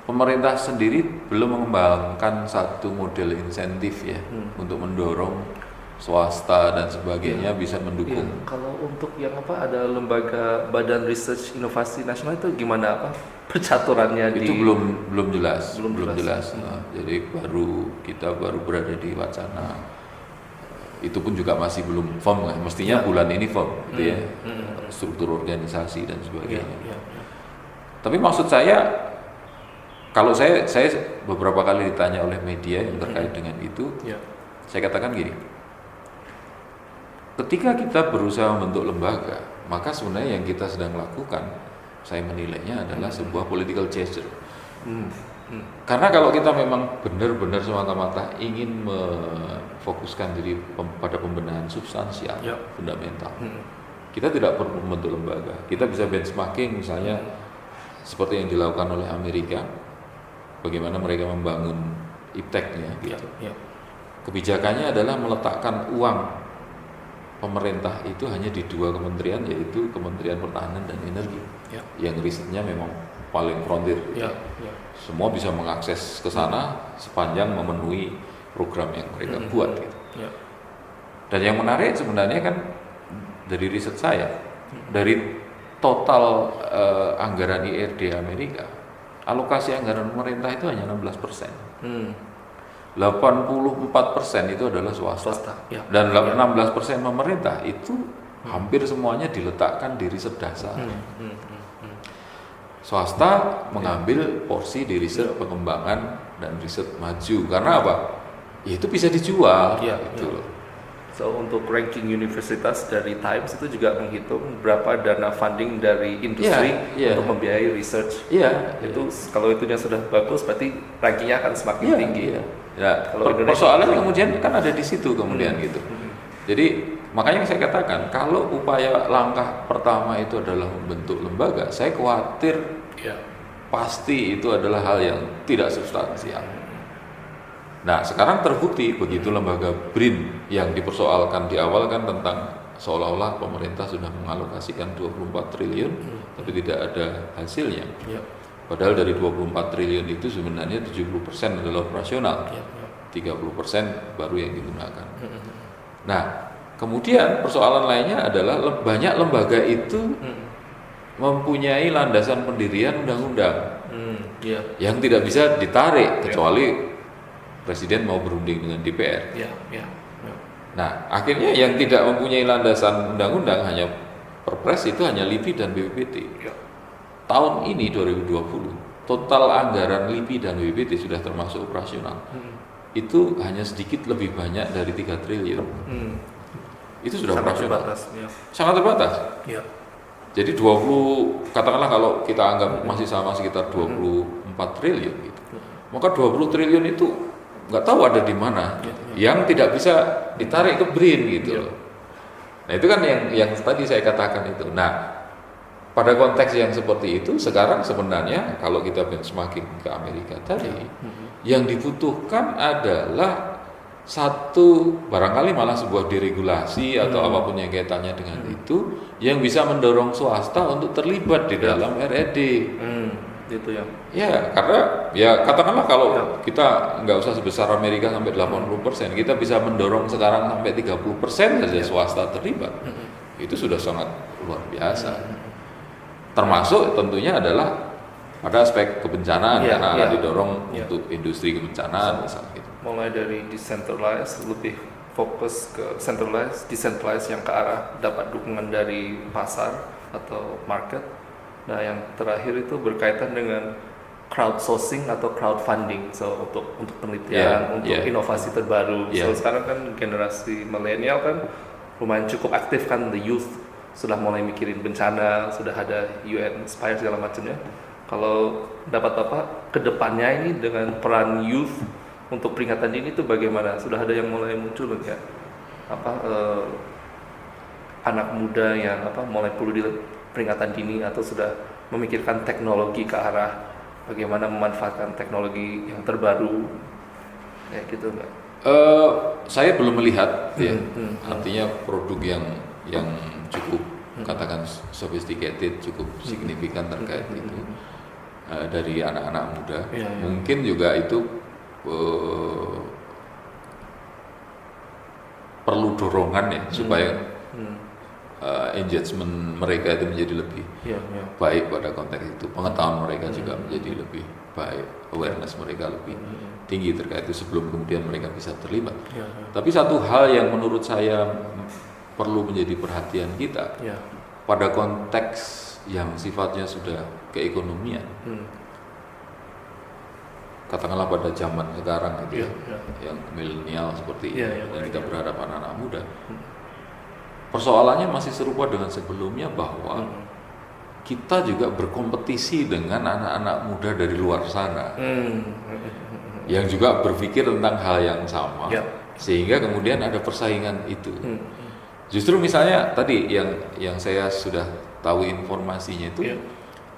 Pemerintah sendiri belum mengembangkan satu model insentif ya untuk mendorong swasta dan sebagainya bisa mendukung. Iya, kalau untuk yang apa, ada lembaga Badan Research Inovasi Nasional itu gimana apa percaturannya Itu belum jelas. Belum jelas. Nah, jadi kita baru berada di wacana. Itu pun juga masih belum firm lah. Mestinya bulan ini firm gitu ya. Struktur organisasi dan sebagainya. Ya. Tapi maksud saya, kalau saya beberapa kali ditanya oleh media yang terkait dengan itu, saya katakan gini, ketika kita berusaha membentuk lembaga, maka sebenarnya yang kita sedang lakukan, saya menilainya adalah sebuah political gesture. Karena kalau kita memang benar-benar semata-mata ingin memfokuskan diri pada pembenahan substansial, fundamental, kita tidak perlu membentuk lembaga. Kita bisa benchmarking misalnya seperti yang dilakukan oleh Amerika, bagaimana mereka membangun ipteknya gitu. Kebijakannya adalah meletakkan uang pemerintah itu hanya di 2 kementerian, yaitu Kementerian Pertahanan dan Energi, yang risetnya memang paling frontir. Semua bisa mengakses ke sana sepanjang memenuhi program yang mereka buat gitu. Dan yang menarik sebenarnya kan dari riset saya, dari total anggaran IRD Amerika, alokasi anggaran pemerintah itu hanya 16%. 84% itu adalah swasta. Dan 16% pemerintah itu hampir semuanya diletakkan di riset dasar. Swasta mengambil porsi di riset pengembangan dan riset maju. Karena apa? Ya itu bisa dijual. Gitu loh. So untuk ranking universitas dari Times itu juga menghitung berapa dana funding dari industri untuk membiayai research. Itu kalau itunya sudah bagus, berarti rankingnya akan semakin tinggi. Kalau persoalan kemudian kan ada di situ kemudian gitu. Jadi makanya saya katakan, kalau upaya langkah pertama itu adalah membentuk lembaga, saya khawatir pasti itu adalah hal yang tidak substansial. Nah sekarang terbukti begitu lembaga BRIN yang dipersoalkan di awal kan tentang seolah-olah pemerintah sudah mengalokasikan 24 triliun tapi tidak ada hasilnya. Padahal dari 24 triliun itu sebenarnya 70% adalah operasional, 30% baru yang digunakan. Nah kemudian persoalan lainnya adalah banyak lembaga itu mempunyai landasan pendirian undang-undang yang tidak bisa ditarik kecuali Presiden mau berunding dengan DPR. Nah, akhirnya yang tidak mempunyai landasan undang-undang hanya Perpres itu hanya LIPI dan BPPT. Tahun ini 2020, total anggaran LIPI dan BPPT sudah termasuk operasional. Itu hanya sedikit lebih banyak dari 3 triliun. Itu sudah operasional. Sangat terbatas. Jadi 20, katakanlah kalau kita anggap masih sama sekitar 24 triliun gitu. Maka 20 triliun itu nggak tahu ada di mana, yang tidak bisa ditarik ke BRIN gitu loh. Nah itu kan yang tadi saya katakan itu. Nah pada konteks yang seperti itu sekarang sebenarnya kalau kita benchmarking ke Amerika tadi, yang dibutuhkan adalah satu, barangkali malah sebuah deregulasi atau apapun yang kaitannya dengan itu, yang bisa mendorong swasta untuk terlibat di dalam RED. Itu yang Ya, karena ya katakanlah kalau Ya. kita nggak usah sebesar Amerika sampai 80%, kita bisa mendorong sekarang sampai 30% saja swasta terlibat. Itu sudah sangat luar biasa. Termasuk tentunya adalah pada aspek kebencanaan Ya, karena ya. akan didorong Ya. untuk industri kebencanaan misalnya gitu. mulai dari decentralized lebih fokus ke centralized, decentralized yang ke arah dapat dukungan dari pasar atau market. Nah, yang terakhir itu berkaitan dengan crowdsourcing atau crowdfunding, so untuk penelitian, untuk inovasi terbaru. So sekarang kan generasi milenial kan lumayan cukup aktif kan, the youth sudah mulai mikirin bencana, sudah ada UN Inspire segala macamnya. Kalau dapat Bapak kedepannya ini dengan peran youth untuk peringatan dini itu bagaimana? Sudah ada yang mulai muncul nggak? Anak muda yang mulai perlu di peringatan dini atau sudah memikirkan teknologi ke arah bagaimana memanfaatkan teknologi yang terbaru, ya gitu nggak? Saya belum melihat, artinya produk yang cukup katakan sophisticated, cukup signifikan terkait itu dari anak-anak muda. Mungkin juga itu perlu dorongan ya supaya engagement mereka itu menjadi lebih baik pada konteks itu, pengetahuan mereka juga menjadi lebih baik, awareness mereka lebih tinggi terkait itu sebelum kemudian mereka bisa terlibat. Tapi satu hal yang menurut saya perlu menjadi perhatian kita pada konteks yang sifatnya sudah keekonomian, katakanlah pada zaman sekarang gitu yang milenial seperti ini, dan kita berharap anak-anak muda. Persoalannya masih serupa dengan sebelumnya bahwa kita juga berkompetisi dengan anak-anak muda dari luar sana yang juga berpikir tentang hal yang sama, sehingga kemudian ada persaingan itu. Justru misalnya tadi yang saya sudah tahu informasinya itu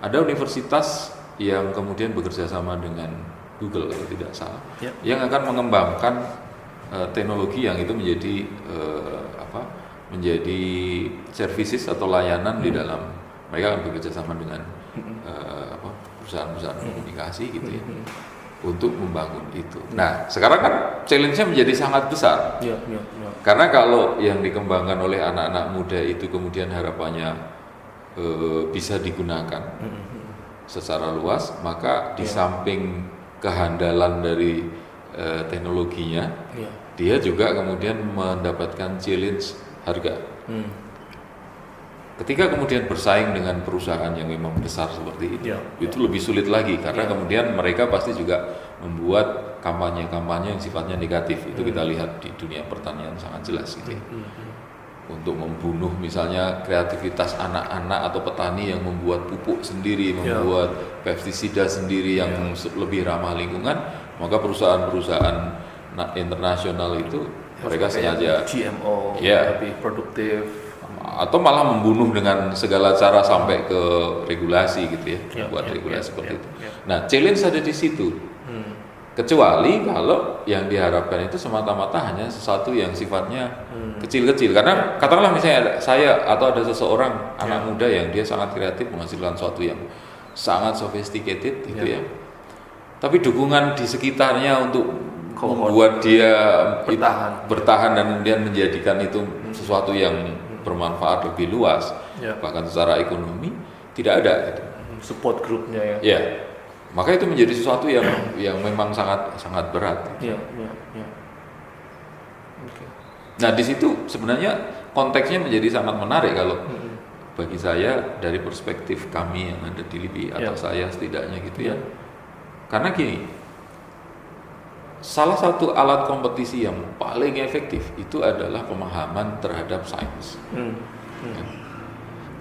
ada universitas yang kemudian bekerja sama dengan Google kalau tidak salah, yang akan mengembangkan teknologi yang itu menjadi services atau layanan di dalam, mereka akan bekerja sama dengan perusahaan-perusahaan komunikasi gitu ya, untuk membangun itu. Nah, sekarang kan challenge-nya menjadi sangat besar. Karena kalau yang dikembangkan oleh anak-anak muda itu kemudian harapannya bisa digunakan secara luas, maka di samping kehandalan dari teknologinya, dia juga kemudian mendapatkan challenge harga. Ketika kemudian bersaing dengan perusahaan yang memang besar seperti itu lebih sulit lagi karena kemudian mereka pasti juga membuat kampanye-kampanye yang sifatnya negatif. Itu kita lihat di dunia pertanian sangat jelas gitu ya. Untuk membunuh misalnya kreativitas anak-anak atau petani yang membuat pupuk sendiri, membuat pestisida sendiri yang lebih ramah lingkungan, maka perusahaan-perusahaan internasional itu mereka sengaja GMO lebih produktif, atau malah membunuh dengan segala cara sampai ke regulasi gitu ya, buat regulasi seperti itu. Nah, challenge ada di situ. Kecuali kalau yang diharapkan itu semata-mata hanya sesuatu yang sifatnya kecil-kecil. Karena katakanlah misalnya saya atau ada seseorang anak muda yang dia sangat kreatif menghasilkan sesuatu yang sangat sophisticated gitu ya. Tapi dukungan di sekitarnya untuk membuat dia bertahan dan kemudian menjadikan itu sesuatu yang bermanfaat lebih luas, bahkan secara ekonomi tidak ada gitu. Support grupnya ya. Maka itu menjadi sesuatu yang memang sangat berat. Nah, di situ sebenarnya konteksnya menjadi sangat menarik kalau bagi saya dari perspektif kami yang ada di LIPI atau saya setidaknya gitu ya. Karena gini, salah satu alat kompetisi yang paling efektif itu adalah pemahaman terhadap sains.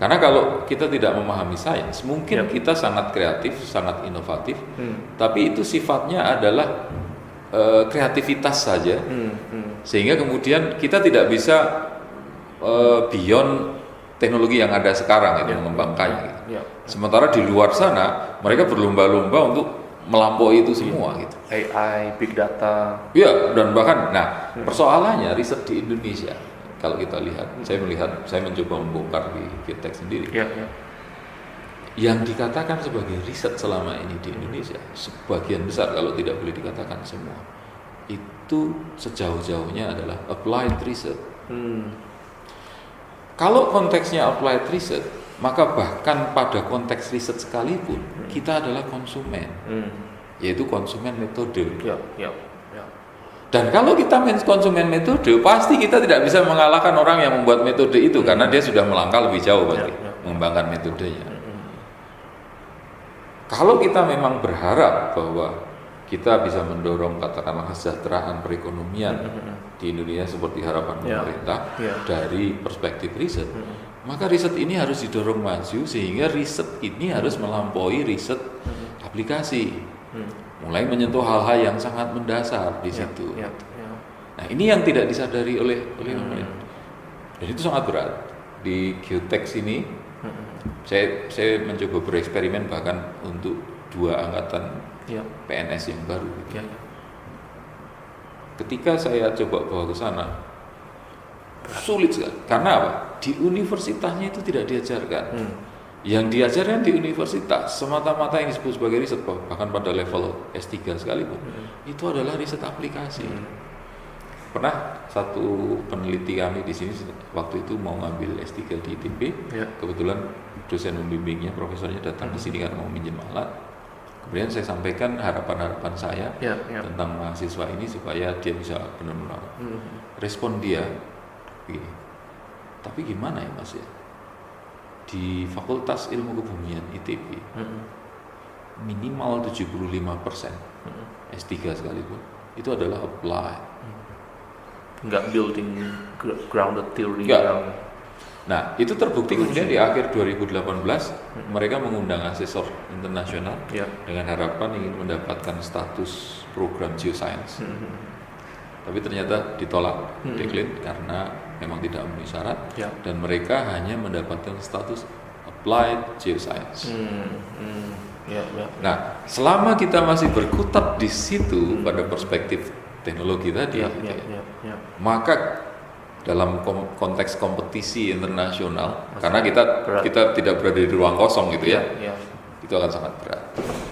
Karena kalau kita tidak memahami sains, mungkin kita sangat kreatif, sangat inovatif, tapi itu sifatnya adalah kreativitas saja, sehingga kemudian kita tidak bisa beyond teknologi yang ada sekarang itu mengembangkannya. Gitu. Sementara di luar sana mereka berlomba-lomba untuk melampaui itu semua gitu. AI, big data. Dan bahkan persoalannya riset di Indonesia kalau kita lihat, saya mencoba membongkar di Fintech sendiri. yang dikatakan sebagai riset selama ini di Indonesia, sebagian besar kalau tidak boleh dikatakan semua, itu sejauh-jauhnya adalah applied research. Kalau konteksnya applied research, maka bahkan pada konteks riset sekalipun kita adalah konsumen, yaitu konsumen metode. Dan kalau kita konsumen metode, pasti kita tidak bisa mengalahkan orang yang membuat metode itu karena dia sudah melangkah lebih jauh mengembangkan metodenya. Kalau kita memang berharap bahwa kita bisa mendorong katakanlah kesejahteraan perekonomian di Indonesia seperti harapan pemerintah dari perspektif riset, maka riset ini harus didorong maju sehingga riset ini harus melampaui riset aplikasi, mulai menyentuh hal-hal yang sangat mendasar di situ. Nah, ini yang tidak disadari oleh pemerintah, dan itu sangat berat. Di geoteks ini saya mencoba bereksperimen bahkan untuk 2 angkatan PNS yang baru. Ketika saya coba bawa ke sana, sulit sekali. Karena apa? Di universitasnya itu tidak diajarkan. Yang diajarkan di universitas semata-mata yang disebut sebagai riset, bahkan pada level S3 sekalipun, itu adalah riset aplikasi. Pernah satu peneliti kami di sini waktu itu mau ngambil S3 di ITB, kebetulan dosen pembimbingnya, profesornya datang ke sini karena mau minjem alat. Kemudian saya sampaikan harapan-harapan saya tentang mahasiswa ini supaya dia bisa benar-benar. Respon dia begini, tapi gimana ya Mas ya? Di Fakultas Ilmu Kebumian ITB minimal 75% S3 sekalipun itu adalah applied. Nggak building grounded theory. Nah, itu terbukti kemudian di akhir 2018 mereka mengundang asesor internasional dengan harapan ingin mendapatkan status program geoscience. Tapi ternyata ditolak, decline karena memang tidak memenuhi syarat dan mereka hanya mendapatkan status applied geoscience. Nah, selama kita masih berkutat di situ pada perspektif teknologi tadi, maka dalam konteks kompetisi internasional, karena kita tidak berada di ruang kosong gitu ya, itu akan sangat berat.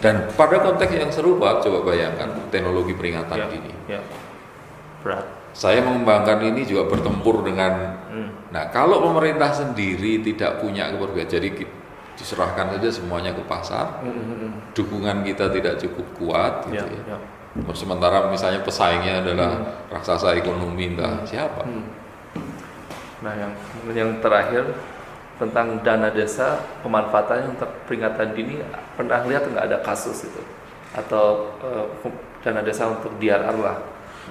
Dan pada konteks yang serupa, coba bayangkan teknologi peringatan dini. Berat. Saya mengembangkan ini juga bertempur dengan, nah kalau pemerintah sendiri tidak punya kepercayaan, jadi diserahkan saja semuanya ke pasar, dukungan kita tidak cukup kuat, gitu ya. Sementara misalnya pesaingnya adalah raksasa ekonomi entah siapa. Nah, yang terakhir tentang dana desa, pemanfaatannya untuk peringatan dini, pernah lihat nggak ada kasus itu atau dana desa untuk DRR lah?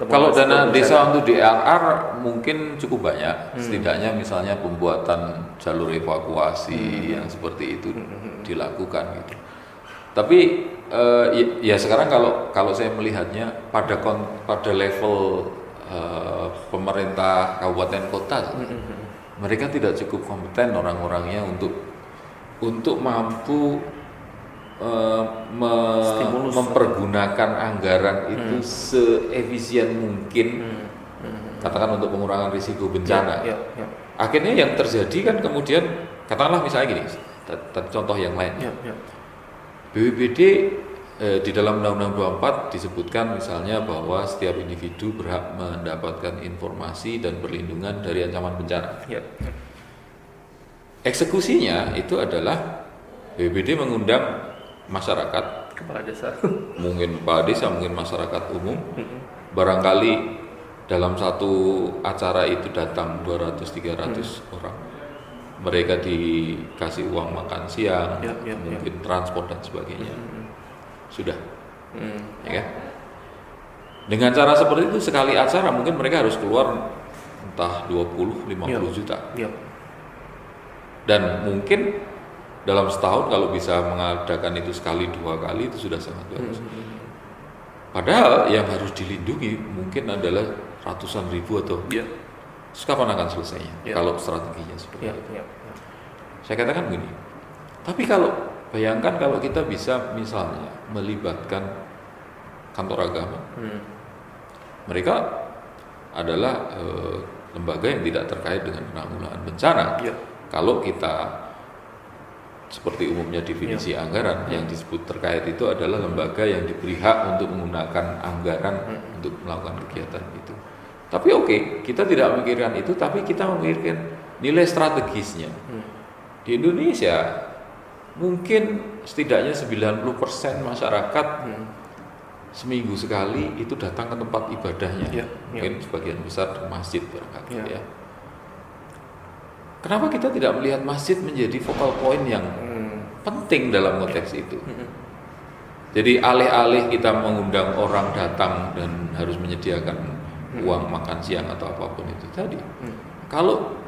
Kalau dana desa untuk DRR mungkin cukup banyak, setidaknya misalnya pembuatan jalur evakuasi yang seperti itu dilakukan gitu. Tapi ya sekarang kalau saya melihatnya pada level pemerintah kabupaten kota, mereka tidak cukup kompeten orang-orangnya untuk mampu mempergunakan anggaran itu seefisien mungkin, katakan untuk pengurangan risiko bencana. Akhirnya yang terjadi kan kemudian, katakanlah misalnya gini, contoh yang lain. BPBD di dalam Undang-Undang 24 disebutkan misalnya bahwa setiap individu berhak mendapatkan informasi dan perlindungan dari ancaman bencana. Eksekusinya itu adalah BPBD mengundang masyarakat, kepala desa, mungkin kepala desa, mungkin masyarakat umum. Barangkali dalam satu acara itu datang 200-300 orang. Mereka dikasih uang makan siang, mungkin transport dan sebagainya. Sudah, ya kan? Dengan cara seperti itu sekali acara mungkin mereka harus keluar entah 20-50 juta. Dan mungkin dalam setahun kalau bisa mengadakan itu sekali 2 kali itu sudah sangat bagus. Padahal yang harus dilindungi mungkin adalah ratusan ribu atau terus kapan akan selesainya kalau strateginya seperti itu. Saya katakan begini, tapi bayangkan kalau kita bisa misalnya melibatkan kantor agama, mereka adalah lembaga yang tidak terkait dengan penanggulangan bencana. Kalau kita seperti umumnya definisi anggaran yang disebut terkait itu adalah lembaga yang diberi hak untuk menggunakan anggaran untuk melakukan kegiatan itu. Tapi oke, kita tidak memikirkan itu, tapi kita memikirkan nilai strategisnya. Di Indonesia mungkin setidaknya 90% masyarakat seminggu sekali itu datang ke tempat ibadahnya. Mungkin sebagian besar di masjid barangkali ya. Kenapa kita tidak melihat masjid menjadi focal point yang penting dalam konteks itu? Jadi alih-alih kita mengundang orang datang dan harus menyediakan uang makan siang atau apapun itu tadi, kalau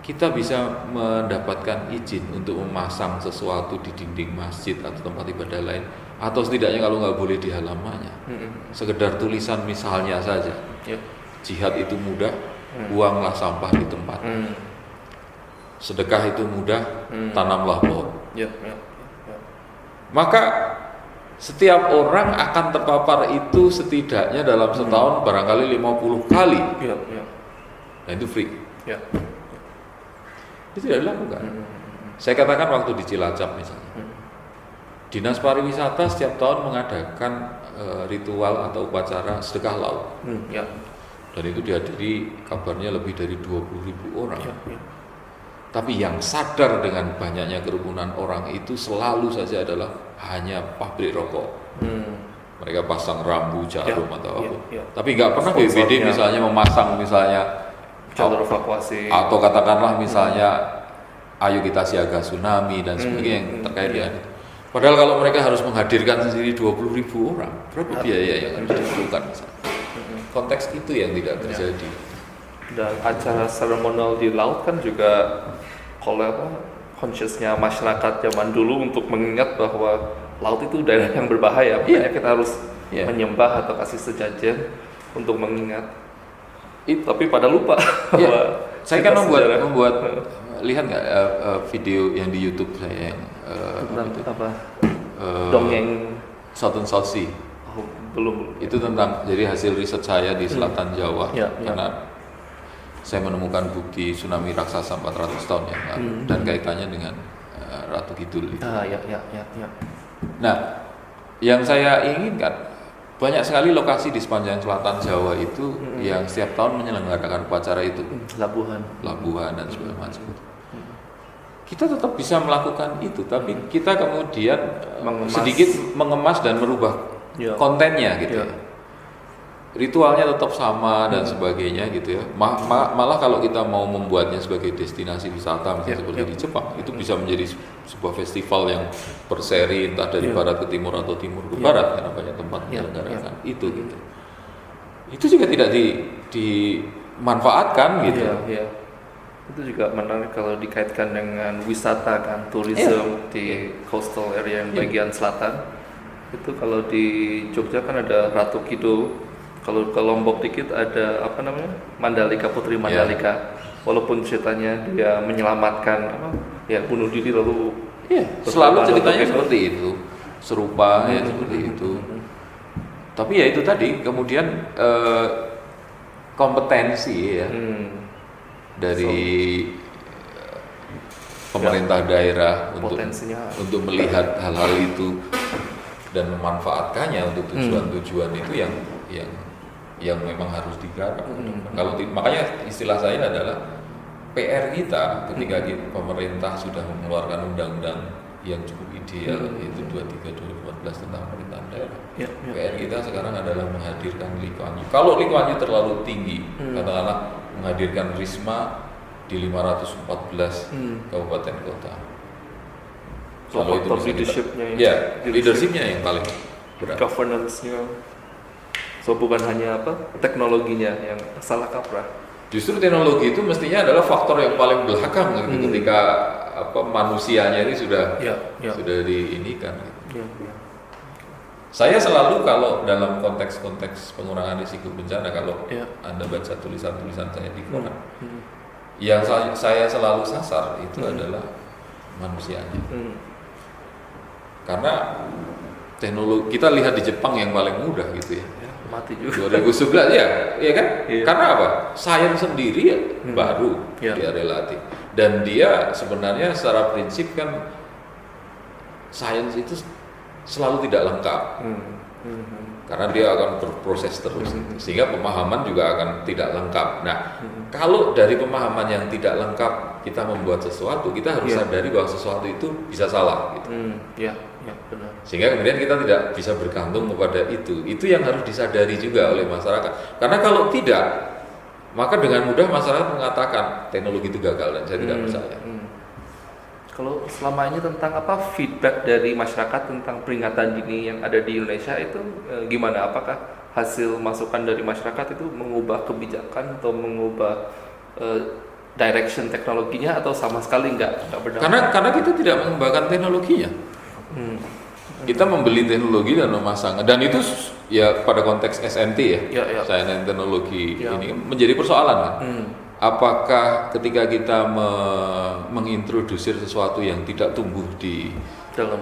kita bisa mendapatkan izin untuk memasang sesuatu di dinding masjid atau tempat ibadah lain, atau setidaknya kalau nggak boleh di halamannya, sekedar tulisan misalnya saja, jihad itu mudah, buanglah sampah di tempat. Sedekah itu mudah, tanamlah pohon. Maka setiap orang akan terpapar itu setidaknya dalam setahun barangkali 50 kali. Nah itu free. Itu tidak dilakukan. Saya katakan waktu di Cilacap misalnya, Dinas Pariwisata setiap tahun mengadakan ritual atau upacara sedekah laut. Dan itu dihadiri kabarnya lebih dari 20.000 orang. Tapi yang sadar dengan banyaknya kerumunan orang itu selalu saja adalah hanya pabrik rokok. Mereka pasang rambu, jarum atau apa. Tapi nggak pernah BPD misalnya memasang misalnya jalur evakuasi atau katakanlah misalnya ayo kita siaga tsunami dan sebagainya yang terkait dengan itu. Padahal kalau mereka harus menghadirkan sendiri 20.000 orang, berapa biaya yang harus diperlukan misalnya. Konteks itu yang tidak terjadi. Dan acara seremonial di laut kan juga consciousnya masyarakat zaman dulu untuk mengingat bahwa laut itu daerah yang berbahaya. Makanya kita harus menyembah atau kasih sejajan untuk mengingat. Tapi pada lupa bahwa saya kan membuat lihat nggak video yang di YouTube saya yang tentang apa? Dongeng Southern South Sea. Belum. Itu tentang jadi hasil riset saya di selatan Jawa karena saya menemukan bukti tsunami raksasa 400 tahun yang lalu dan kaitannya dengan Ratu Kidul itu. Nah, yang saya inginkan banyak sekali lokasi di sepanjang selatan Jawa itu yang setiap tahun menyelenggarakan upacara itu. Labuhan dan segala macam. Kita tetap bisa melakukan itu, tapi kita kemudian sedikit mengemas dan merubah kontennya gitu. Ritualnya tetap sama dan sebagainya gitu ya. Malah kalau kita mau membuatnya sebagai destinasi wisata misalnya seperti di Jepang, itu bisa menjadi sebuah festival yang berseri entah dari barat ke timur atau timur ke barat karena banyak tempat menyelenggarakan itu gitu. Itu juga tidak dimanfaatkan gitu. Itu juga menarik kalau dikaitkan dengan wisata kan, tourism di coastal area yang bagian selatan. Itu kalau di Jogja kan ada Ratu Kidul. Kalau ke Lombok dikit ada Mandalika, Putri Mandalika. Walaupun ceritanya dia menyelamatkan bunuh diri lalu selalu ceritanya seperti itu, serupa seperti itu. Tapi ya itu tadi kemudian kompetensi dari pemerintah daerah untuk melihat hal-hal itu dan memanfaatkannya untuk tujuan-tujuan itu yang memang harus digarap. Kalau makanya istilah saya adalah PR kita ketika pemerintah sudah mengeluarkan undang-undang yang cukup ideal yaitu 23/2014 tentang pemerintahan daerah. PR kita sekarang adalah menghadirkan Lee Kuan Yew. Kalau Lee Kuan Yew terlalu tinggi, katakanlah menghadirkan Risma di 514 kabupaten kota. Kalau itu leadershipnya yang paling berat. Governance-nya. So bukan hanya teknologinya yang salah kaprah. Justru teknologi itu mestinya adalah faktor yang paling belakang ketika manusianya ini sudah diinikan. Saya selalu kalau dalam konteks pengurangan risiko bencana kalau Anda baca tulisan-tulisan saya di koran, yang saya selalu sasar itu adalah manusianya. Karena teknologi kita lihat di Jepang yang paling mudah gitu ya. Mati juga. 2011 ya kan? Karena apa? Sains sendiri baru dia relatif dan dia sebenarnya secara prinsip kan sains itu selalu tidak lengkap. Karena dia akan berproses terus, sehingga pemahaman juga akan tidak lengkap. Nah, kalau dari pemahaman yang tidak lengkap kita membuat sesuatu, kita harus sadari bahwa sesuatu itu bisa salah. Gitu. Ya, benar. Sehingga kemudian kita tidak bisa bergantung kepada itu. Itu yang harus disadari juga oleh masyarakat. Karena kalau tidak, maka dengan mudah masyarakat mengatakan teknologi itu gagal dan saya tidak percaya. Kalau selama ini tentang feedback dari masyarakat tentang peringatan dini yang ada di Indonesia itu gimana? Apakah hasil masukan dari masyarakat itu mengubah kebijakan atau mengubah direction teknologinya atau sama sekali nggak berdampak? Karena kita tidak mengembangkan teknologinya. Kita membeli teknologi dan memasang, dan itu ya pada konteks SNT ya. Sains dan teknologi ini menjadi persoalan kan. Apakah ketika kita mengintrodusir sesuatu yang tidak tumbuh di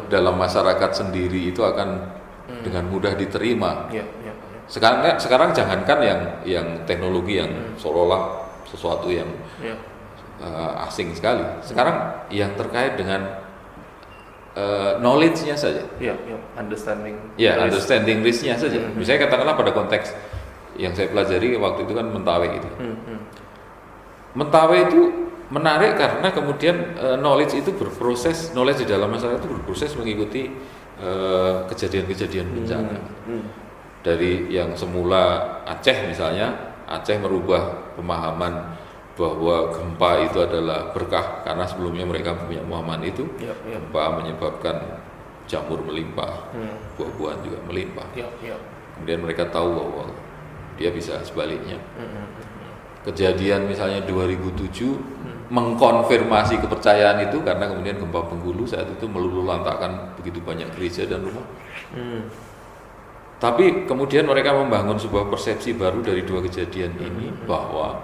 dalam masyarakat sendiri itu akan dengan mudah diterima? Sekarang jangankan yang teknologi yang seolah-olah sesuatu yang asing sekali. Sekarang yang terkait dengan knowledge-nya saja. Understanding risk-nya saja. Misalnya katakanlah pada konteks yang saya pelajari waktu itu kan Mentawai itu. Mentawai itu menarik karena kemudian knowledge itu berproses, knowledge di dalam masyarakat itu berproses mengikuti kejadian-kejadian bencana. Dari yang semula Aceh misalnya, Aceh merubah pemahaman bahwa gempa itu adalah berkah karena sebelumnya mereka punya pemahaman itu. Gempa menyebabkan jamur melimpah, buah-buahan juga melimpah. Kemudian mereka tahu bahwa dia bisa sebaliknya. Kejadian misalnya 2007 mengkonfirmasi kepercayaan itu karena kemudian gempa Bengkulu saat itu meluluh lantakkan begitu banyak gereja dan rumah. Tapi kemudian mereka membangun sebuah persepsi baru dari dua kejadian ini bahwa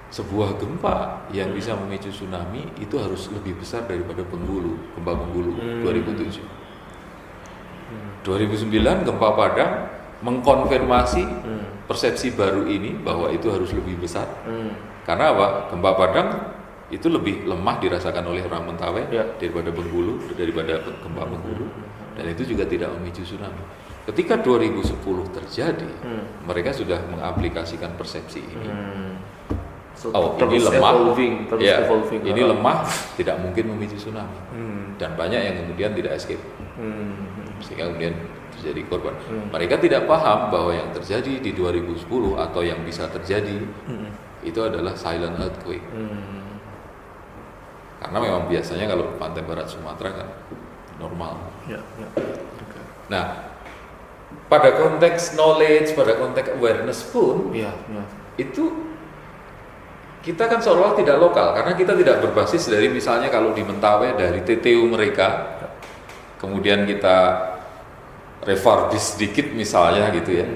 sebuah gempa yang bisa memicu tsunami itu harus lebih besar daripada gempa Bengkulu 2007. 2009 gempa Padang mengkonfirmasi persepsi baru ini bahwa itu harus lebih besar. Karena apa? Gempa Padang itu lebih lemah dirasakan oleh orang Mentawai daripada gempa Bengkulu, dan itu juga tidak memicu tsunami. Ketika 2010 terjadi, mereka sudah mengaplikasikan persepsi ini. Ini lemah, evolving. Ini lemah, tidak mungkin memicu tsunami, dan banyak yang kemudian tidak escape, sehingga kemudian terjadi korban. Mereka tidak paham bahwa yang terjadi di 2010 atau yang bisa terjadi itu adalah silent earthquake. Karena memang biasanya kalau pantai barat Sumatera kan normal. Nah, pada konteks knowledge, pada konteks awareness pun itu kita kan seolah tidak lokal karena kita tidak berbasis dari misalnya kalau di Mentawai dari TTU mereka, kemudian kita refurbish sedikit misalnya gitu ya.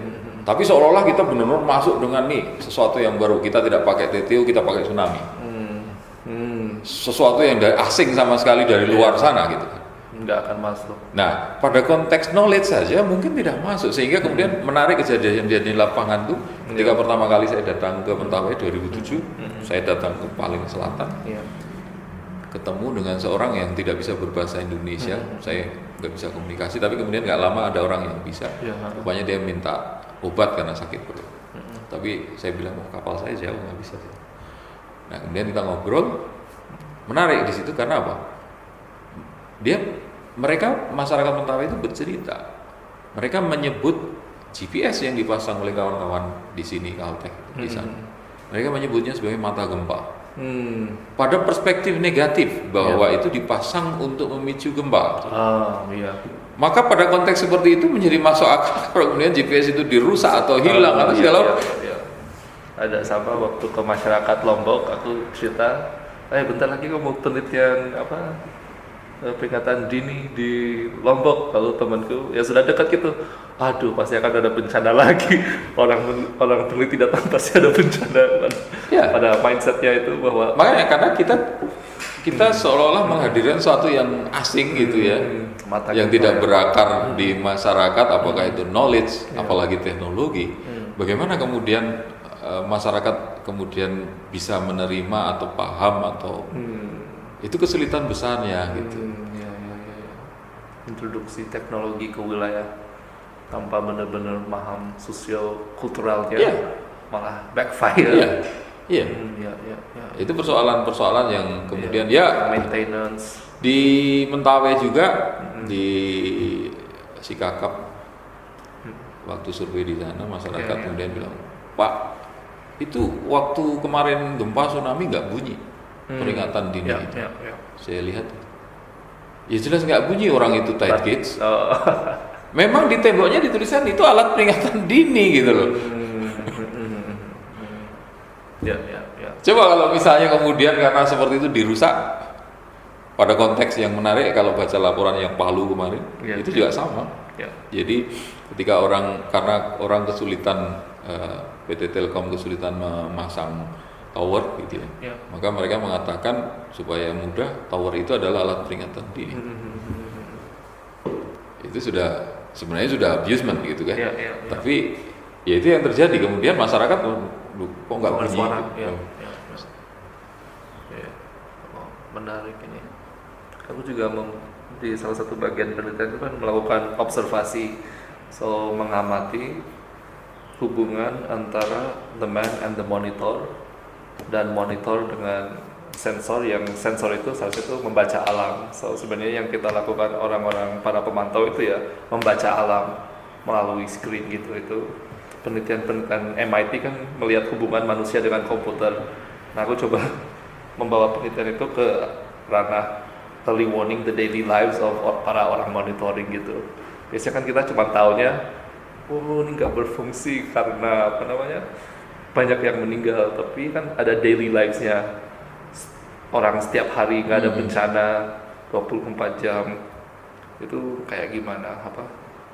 Tapi seolah-olah kita benar-benar masuk dengan sesuatu yang baru. Kita tidak pakai TTU, kita pakai tsunami. Sesuatu yang dari asing sama sekali dari luar sana gitu. Nggak akan masuk. Nah, pada konteks knowledge saja mungkin tidak masuk, sehingga kemudian menarik kejadian di lapangan tuh. Ketika pertama kali saya datang ke Mentawai 2007, saya datang ke paling selatan. Ketemu dengan seorang yang tidak bisa berbahasa Indonesia, saya nggak bisa komunikasi, tapi kemudian nggak lama ada orang yang bisa. Rupanya dia minta obat karena sakit perut. Tapi saya bilang, kapal saya jauh nggak bisa. Nah kemudian kita ngobrol, menarik di situ karena apa? Mereka masyarakat Mentawai itu bercerita, mereka menyebut GPS yang dipasang oleh kawan-kawan di sini Caltech di sana, mereka menyebutnya sebagai mata gempa. Pada perspektif negatif bahwa itu dipasang untuk memicu gempa. Maka pada konteks seperti itu menjadi masuk akal kalau kemudian GPS itu dirusak atau hilang atau segala. Ada sama waktu ke masyarakat Lombok, aku cerita, bentar lagi kamu penelitian peringatan dini di Lombok. Kalau temanku ya sudah dekat gitu, aduh pasti akan ada bencana lagi. Orang peneliti datang pasti ada bencana. Pada mindsetnya itu bahwa makanya karena kita seolah-olah menghadirkan sesuatu yang asing gitu ya, yang tidak berakar di masyarakat, apakah itu knowledge, apalagi teknologi. Bagaimana kemudian masyarakat kemudian bisa menerima atau paham atau itu kesulitan besarnya gitu. introduksi teknologi ke wilayah tanpa benar-benar paham sosio-kulturalnya, malah backfire. Iya. Ya. Itu persoalan-persoalan yang kemudian Maintenance. di Mentawai juga di Sikakap waktu survei di sana masyarakat kemudian bilang, Pak, itu waktu kemarin gempa tsunami nggak bunyi peringatan dini itu. Saya lihat, ya jelas nggak bunyi, orang itu tight gates. Memang di temboknya ditulisan itu alat peringatan dini gitu loh. Ya. Coba kalau misalnya kemudian karena seperti itu dirusak, pada konteks yang menarik kalau baca laporan yang Palu kemarin, itu juga sama. Jadi ketika karena orang kesulitan, PT Telkom kesulitan memasang tower gitu ya, maka mereka mengatakan supaya mudah, tower itu adalah alat peringatan dini. Itu sebenarnya sudah abusement gitu kan. Tapi ya itu yang terjadi, kemudian masyarakat kok nggak bunyi. Menarik ini. Aku juga di salah satu bagian penelitian itu kan melakukan observasi, mengamati hubungan antara the man and the monitor, dan monitor dengan sensor itu salah satu membaca alam. Sebenarnya yang kita lakukan orang-orang para pemantau itu ya membaca alam melalui screen gitu. Itu penelitian MIT kan melihat hubungan manusia dengan komputer. Nah, aku coba membawa penelitian itu ke ranah early warning the daily lives of para orang monitoring gitu. Biasanya kan kita cuma taunya, ini nggak berfungsi karena banyak yang meninggal, tapi kan ada daily lives-nya. Orang setiap hari nggak ada bencana 24 jam, itu kayak gimana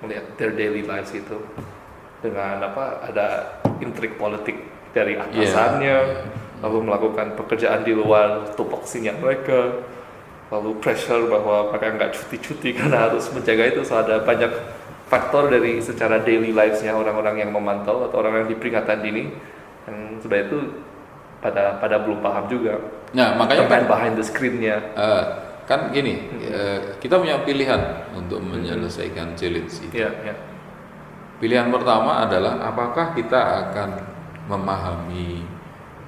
melihat their daily lives itu dengan ada intrik politik dari atasannya, lalu melakukan pekerjaan di luar tupoksinya mereka, lalu pressure bahwa mereka nggak cuti-cuti karena harus menjaga itu. Ada banyak faktor dari secara daily lives-nya orang-orang yang memantau atau orang yang di peringatan dini yang sebenarnya itu pada belum paham juga. Nah, makanya kan behind the screen-nya. Kan gini, kita punya pilihan untuk menyelesaikan challenge itu. Pilihan pertama adalah apakah kita akan memahami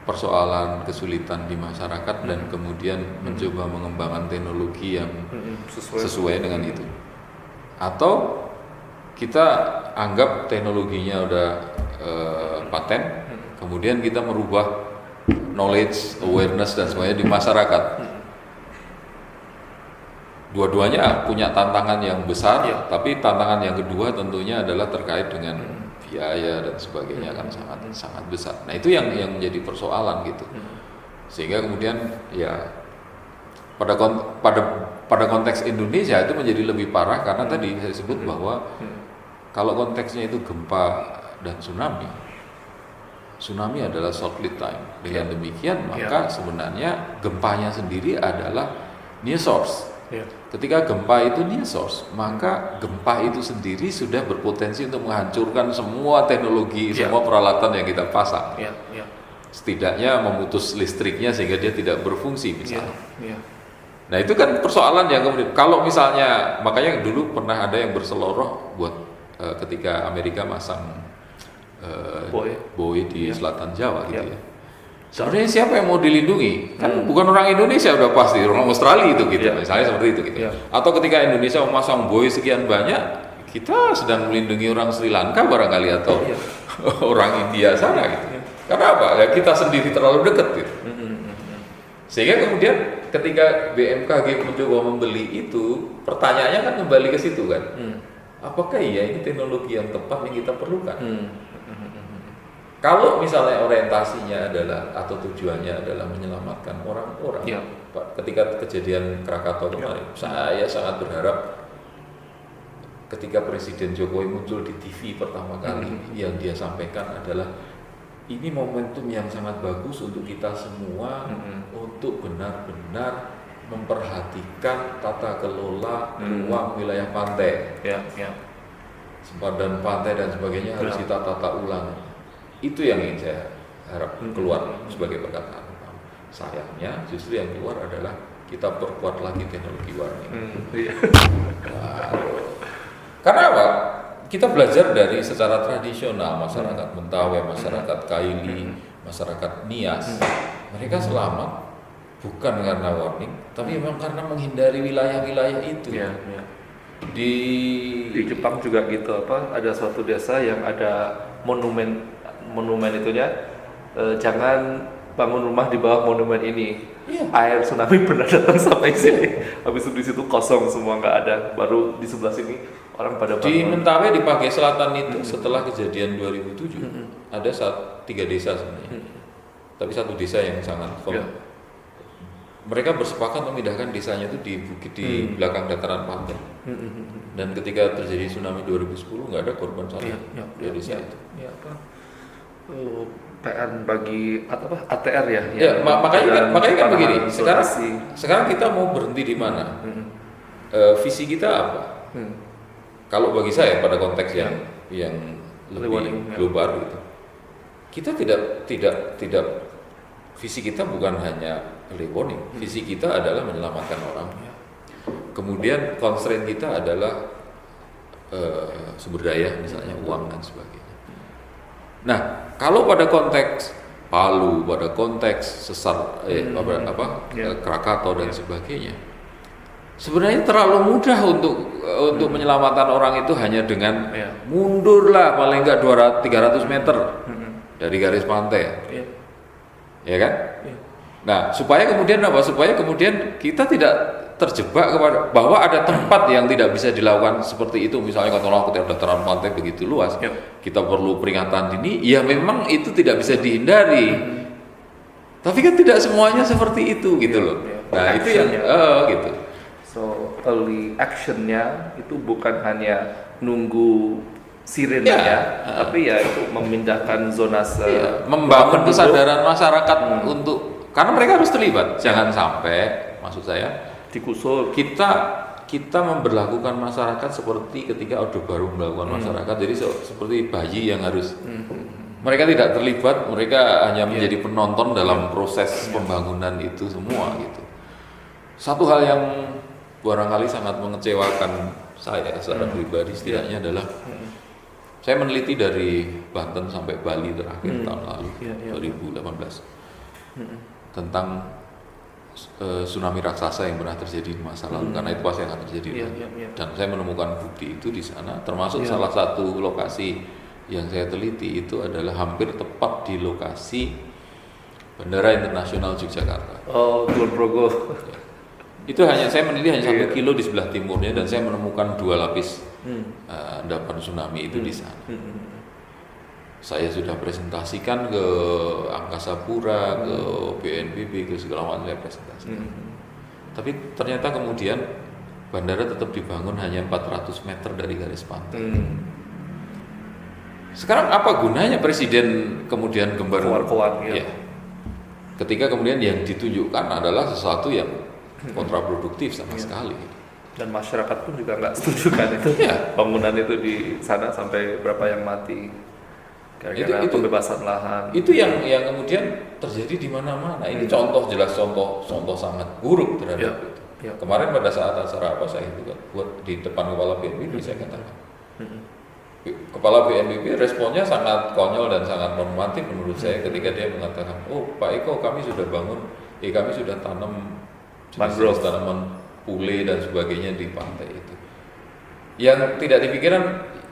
persoalan kesulitan di masyarakat dan kemudian mencoba mengembangkan teknologi yang sesuai dengan itu, atau kita anggap teknologinya udah paten, kemudian kita merubah knowledge, awareness dan sebagainya di masyarakat. Dua-duanya punya tantangan yang besar, tapi tantangan yang kedua tentunya adalah terkait dengan biaya dan sebagainya, kan sangat besar. Nah, itu yang menjadi persoalan gitu. Sehingga kemudian ya pada konteks Indonesia itu menjadi lebih parah karena tadi saya sebut bahwa kalau konteksnya itu gempa dan tsunami adalah short lead time. Dengan demikian maka sebenarnya gempanya sendiri adalah near source. Ketika gempa itu near source, maka gempa itu sendiri sudah berpotensi untuk menghancurkan semua teknologi, semua peralatan yang kita pasang. Setidaknya memutus listriknya sehingga dia tidak berfungsi misalnya. Nah, itu kan persoalan yang kemudian kalau misalnya, makanya dulu pernah ada yang berseloroh buat ketika Amerika masang buoy di selatan Jawa gitu ya. Sebenarnya siapa yang mau dilindungi? Kan bukan orang Indonesia udah pasti, orang Australia itu gitu, misalnya seperti itu gitu. Atau ketika Indonesia memasang buoy sekian banyak, kita sedang melindungi orang Sri Lanka barangkali atau orang India sana gitu. Karena apa? Ya kita sendiri terlalu dekat gitu. Sehingga kemudian ketika BMKG mencoba membeli itu, pertanyaannya kan kembali ke situ kan. Apakah iya ini teknologi yang tepat yang kita perlukan? Kalau misalnya orientasinya adalah atau tujuannya adalah menyelamatkan orang-orang, ketika kejadian Krakatau kemarin, saya sangat berharap ketika Presiden Jokowi muncul di TV pertama kali, yang dia sampaikan adalah ini momentum yang sangat bagus untuk kita semua untuk benar-benar memperhatikan tata kelola ruang wilayah pantai, sempadan pantai dan sebagainya harus kita tata ulang. Itu yang ingin saya harap keluar sebagai perkataan. Sayangnya justru yang keluar adalah kita perkuat lagi teknologi warning. Iya. Karena apa? Kita belajar dari secara tradisional masyarakat Mentawai, masyarakat Kaili, masyarakat Nias. Mereka selamat bukan karena warning, tapi memang karena menghindari wilayah-wilayah itu. Iya, iya. Di Jepang juga gitu, ada suatu desa yang ada monumen itunya, jangan bangun rumah di bawah monumen ini. Iya. Air tsunami pernah datang sampai sini. Habis itu di situ kosong semua, nggak ada. Baru di sebelah sini orang pada di bangun. Mentawai di Page Selatan itu setelah kejadian 2007 ada 3 desa sebenarnya. Tapi satu desa yang sangat firm. Iya. Mereka bersepakat memindahkan desanya itu di bukit di belakang dataran pantai. Dan ketika terjadi tsunami 2010 nggak ada korban sama di desa itu. Ya, PN bagi ATR ya. Ya, makanya kan begini. Zonasi. Sekarang kita mau berhenti di mana? Visi kita apa? Kalau bagi saya pada konteks yang lebih global gitu, kita tidak visi kita bukan hanya early warning. Visi kita adalah menyelamatkan orang. Kemudian constraint kita adalah sumber daya, misalnya uang dan sebagainya. Nah, kalau pada konteks Palu, pada konteks sesar Krakatau dan sebagainya, sebenarnya terlalu mudah untuk menyelamatkan orang itu hanya dengan mundurlah paling enggak 300 meter dari garis pantai. Ya kan? Nah, supaya kemudian apa? Supaya kemudian kita tidak terjebak kepada bahwa ada tempat yang tidak bisa dilakukan seperti itu. Misalnya kalau ketika dataran pantai begitu luas, kita perlu peringatan dini. Ya memang itu tidak bisa dihindari. Tapi kan tidak semuanya seperti itu gitu loh. Nah, itu yang gitu. So early actionnya itu bukan hanya nunggu sirenenya, tapi ya itu memindahkan zona membangun kesadaran masyarakat untuk, karena mereka harus terlibat. Jangan sampai, maksud saya, digusur. Kita memberlakukan masyarakat seperti ketika Orde Baru melakukan masyarakat. Jadi seperti bayi yang harus mereka tidak terlibat, mereka hanya menjadi penonton dalam proses pembangunan itu semua gitu. Satu hal yang barangkali sangat mengecewakan saya secara pribadi setidaknya adalah saya meneliti dari Banten sampai Bali terakhir tahun lalu 2018 tentang tsunami raksasa yang pernah terjadi di masa lalu, karena itu pasti akan terjadi. Dan saya menemukan bukti itu di sana, termasuk salah satu lokasi yang saya teliti itu adalah hampir tepat di lokasi Bandara Internasional Yogyakarta. Oh, Kulon Progo. Itu saya meneliti hanya 1 kilo di sebelah timurnya, dan saya menemukan 2 lapis endapan tsunami itu di sana. Saya sudah presentasikan ke Angkasa Pura, ke BNPB, ke segala macam saya presentasikan. Tapi ternyata kemudian bandara tetap dibangun hanya 400 meter dari garis pantai. Sekarang apa gunanya presiden kemudian gembar keluar-keluar? Ketika kemudian yang ditunjukkan adalah sesuatu yang kontraproduktif sama sekali. Dan masyarakat pun juga nggak setuju kan itu. Bangunan itu di sana sampai berapa yang mati. Gara-gara pembebasan lahan. Itu yang kemudian terjadi di mana-mana. Ini jelas contoh sangat buruk terhadap itu. Kemarin pada saat acara saya juga buat di depan Kepala BNPB, saya katakan. Kepala BNPB responnya sangat konyol dan sangat normatif menurut saya ketika dia mengatakan, "Oh, Pak Eko, kami sudah bangun, kami sudah tanam jenis tanaman pule dan sebagainya di pantai itu." Yang tidak dipikirkan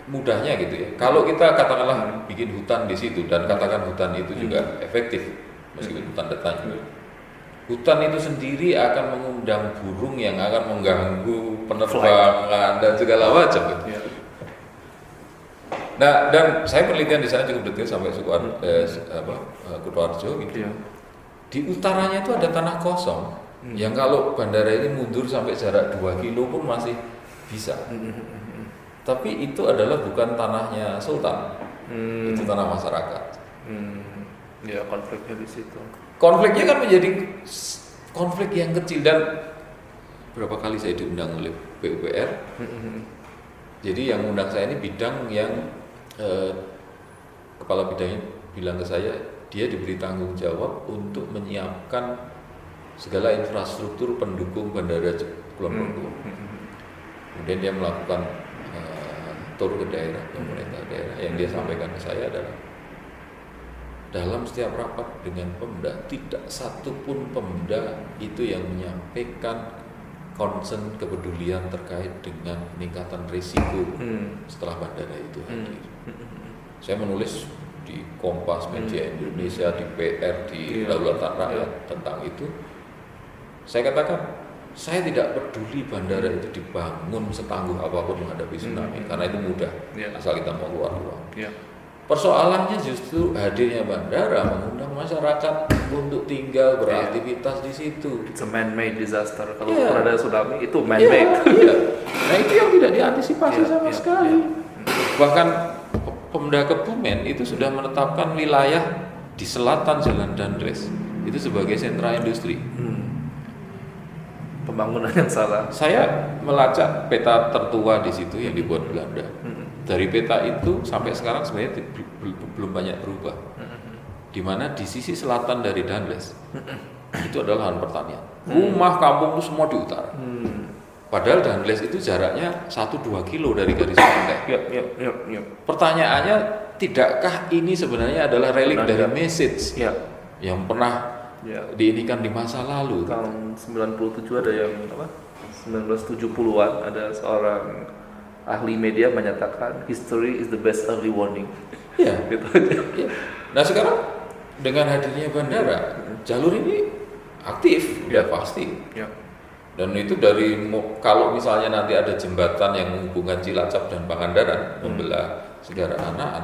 mudahnya gitu ya. Kalau kita katakanlah bikin hutan di situ dan katakan hutan itu juga efektif, meskipun hutan datanya, hutan itu sendiri akan mengundang burung yang akan mengganggu penerbangan dan segala macam. Nah, dan saya penelitian di sana cukup detail sampai Kutoarjo gitu. Di utaranya itu ada tanah kosong yang kalau bandara ini mundur sampai jarak 2 kilo pun masih bisa. Tapi itu adalah bukan tanahnya Sultan, itu tanah masyarakat. Ya, konfliknya di situ. Konfliknya kan menjadi konflik yang kecil, dan berapa kali saya diundang oleh PUPR. Jadi yang undang saya ini bidang yang kepala bidangnya bilang ke saya, dia diberi tanggung jawab untuk menyiapkan segala infrastruktur pendukung bandara Kulon Progo. Kemudian dia melakukan tur ke daerah, pemerintah daerah. Yang dia sampaikan ke saya adalah dalam setiap rapat dengan Pemda, tidak satupun Pemda itu yang menyampaikan concern kepedulian terkait dengan peningkatan risiko setelah bandara itu hadir. Saya menulis di Kompas, Media Indonesia, di PR, di Kedaulatan Rakyat tentang itu. Saya katakan, saya tidak peduli bandara itu dibangun setangguh apapun menghadapi tsunami, karena itu mudah, asal kita mau keluar uang. Persoalannya justru hadirnya bandara mengundang masyarakat untuk tinggal beraktivitas di situ. It's a man-made disaster. Kalau ada tsunami itu man-made. Nah itu yang tidak diantisipasi sama sekali. Bahkan Pemda Kebumen itu sudah menetapkan wilayah di selatan Jalan Dandres itu sebagai sentra industri. Pembangunan yang salah. Saya melacak peta tertua di situ yang dibuat Belanda. Dari peta itu sampai sekarang sebenarnya belum banyak berubah. Di mana di sisi selatan dari Dandres itu adalah lahan pertanian. Rumah kampung itu semua di utara. Padahal Dandres itu jaraknya 1-2 kilo dari garis pantai. Pertanyaannya, tidakkah ini sebenarnya adalah relik dari message yang pernah diinikan di masa lalu? Tahun 97 ada yang 1970-an ada seorang ahli media menyatakan history is the best early warning. Gitu aja. Nah sekarang dengan hadirnya bandara, jalur ini aktif, udah pasti. Dan itu dari kalau misalnya nanti ada jembatan yang menghubungkan Cilacap dan Pangandaran membelah Segara Anaan,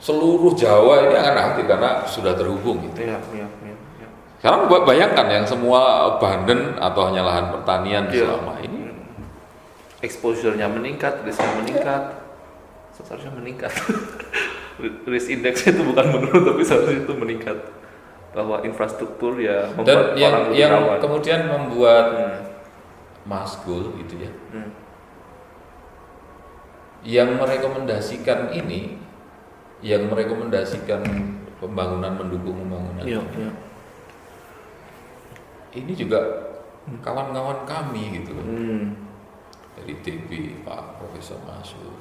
seluruh Jawa ini akan aktif karena sudah terhubung. Gitu. Sekarang bayangkan yang semua abandon atau hanya lahan pertanian selama ini. Exposure-nya meningkat, risk-nya meningkat, seharusnya meningkat. Risk index itu bukan menurun tapi seharusnya itu meningkat. Bahwa infrastruktur ya membuat dan orang lebih yang rawan. Kemudian membuat Mas Gul gitu ya, yang merekomendasikan ini, yang merekomendasikan mendukung pembangunan. Ini juga kawan-kawan kami gitu loh. Dari TB, Pak Profesor Masur.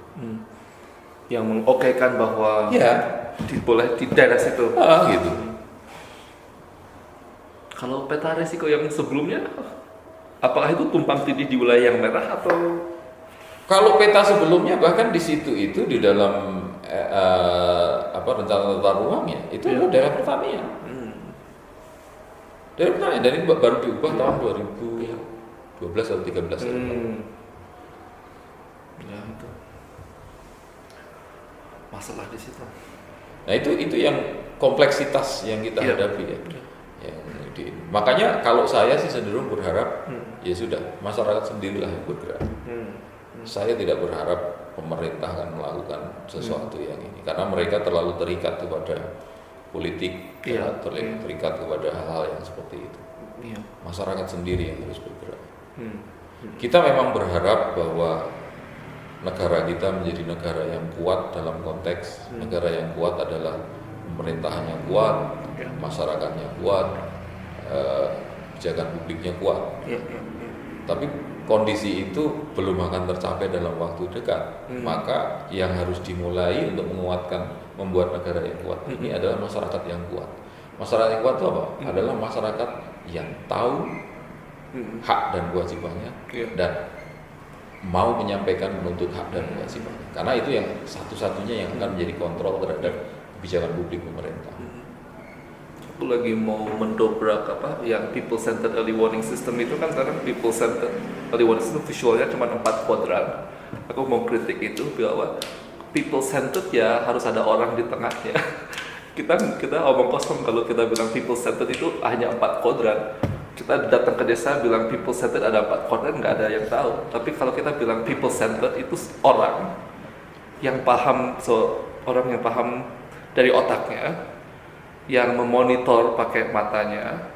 Yang mengokekan bahwa boleh di daerah situ. Gitu. Kalau peta risiko yang sebelumnya, apakah itu tumpang tindih di wilayah yang merah atau? Kalau peta sebelumnya bahkan di situ itu di dalam rencana tata ruangnya itu adalah daerah pertanian. Daerah pertanian, dan ini baru diubah tahun 2012 atau 2013. Ya itu masalah di situ. Nah itu yang kompleksitas yang kita hadapi ya. Makanya kalau saya sih cenderung berharap ya sudah masyarakat sendirilah yang bergerak. Saya tidak berharap pemerintah akan melakukan sesuatu yang ini karena mereka terlalu terikat kepada politik, terikat kepada hal-hal yang seperti itu. Masyarakat sendiri yang harus bergerak. Kita memang berharap bahwa negara kita menjadi negara yang kuat dalam konteks negara yang kuat adalah pemerintahannya kuat, masyarakatnya kuat, kebijakan publiknya kuat. Tapi kondisi itu belum akan tercapai dalam waktu dekat. Maka yang harus dimulai untuk membuat negara yang kuat ini adalah masyarakat yang kuat. Masyarakat yang kuat itu apa? Adalah masyarakat yang tahu hak dan kewajibannya dan mau menyampaikan menuntut hak dan kewajibannya. Karena itu yang satu-satunya yang akan menjadi kontrol terhadap kebijakan publik pemerintah. Aku lagi mau mendobrak yang people centered early warning system itu kan sekarang people centered early warning system visualnya cuma 4 kuadran. Aku mau kritik itu bahwa people centered ya harus ada orang di tengahnya. kita omong kosong kalau kita bilang people centered itu hanya 4 kuadran. Kita datang ke desa bilang people centered ada 4 kuadran, nggak ada yang tahu. Tapi kalau kita bilang people centered itu orang yang paham, orang yang paham dari otaknya, yang memonitor pakai matanya,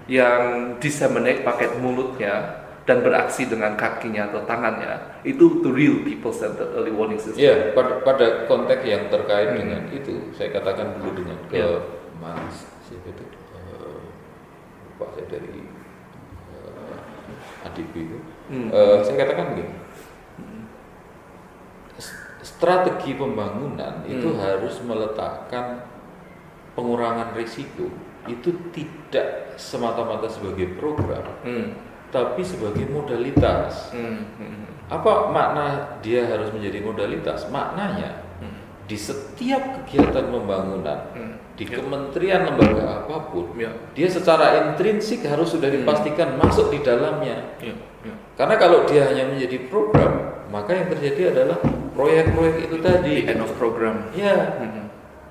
yang disseminate pakai mulutnya dan beraksi dengan kakinya atau tangannya, itu the real people centered early warning system. Iya, pada konteks yang terkait dengan itu, saya katakan dulu dengan Mas siapa itu? Pak saya dari ADB itu, saya katakan begini, strategi pembangunan itu harus meletakkan pengurangan risiko itu tidak semata-mata sebagai program, tapi sebagai modalitas. Apa makna dia harus menjadi modalitas? Maknanya di setiap kegiatan pembangunan di kementerian lembaga apapun, dia secara intrinsik harus sudah dipastikan masuk di dalamnya. Karena kalau dia hanya menjadi program, maka yang terjadi adalah proyek-proyek itu tadi. The end of program. Ya.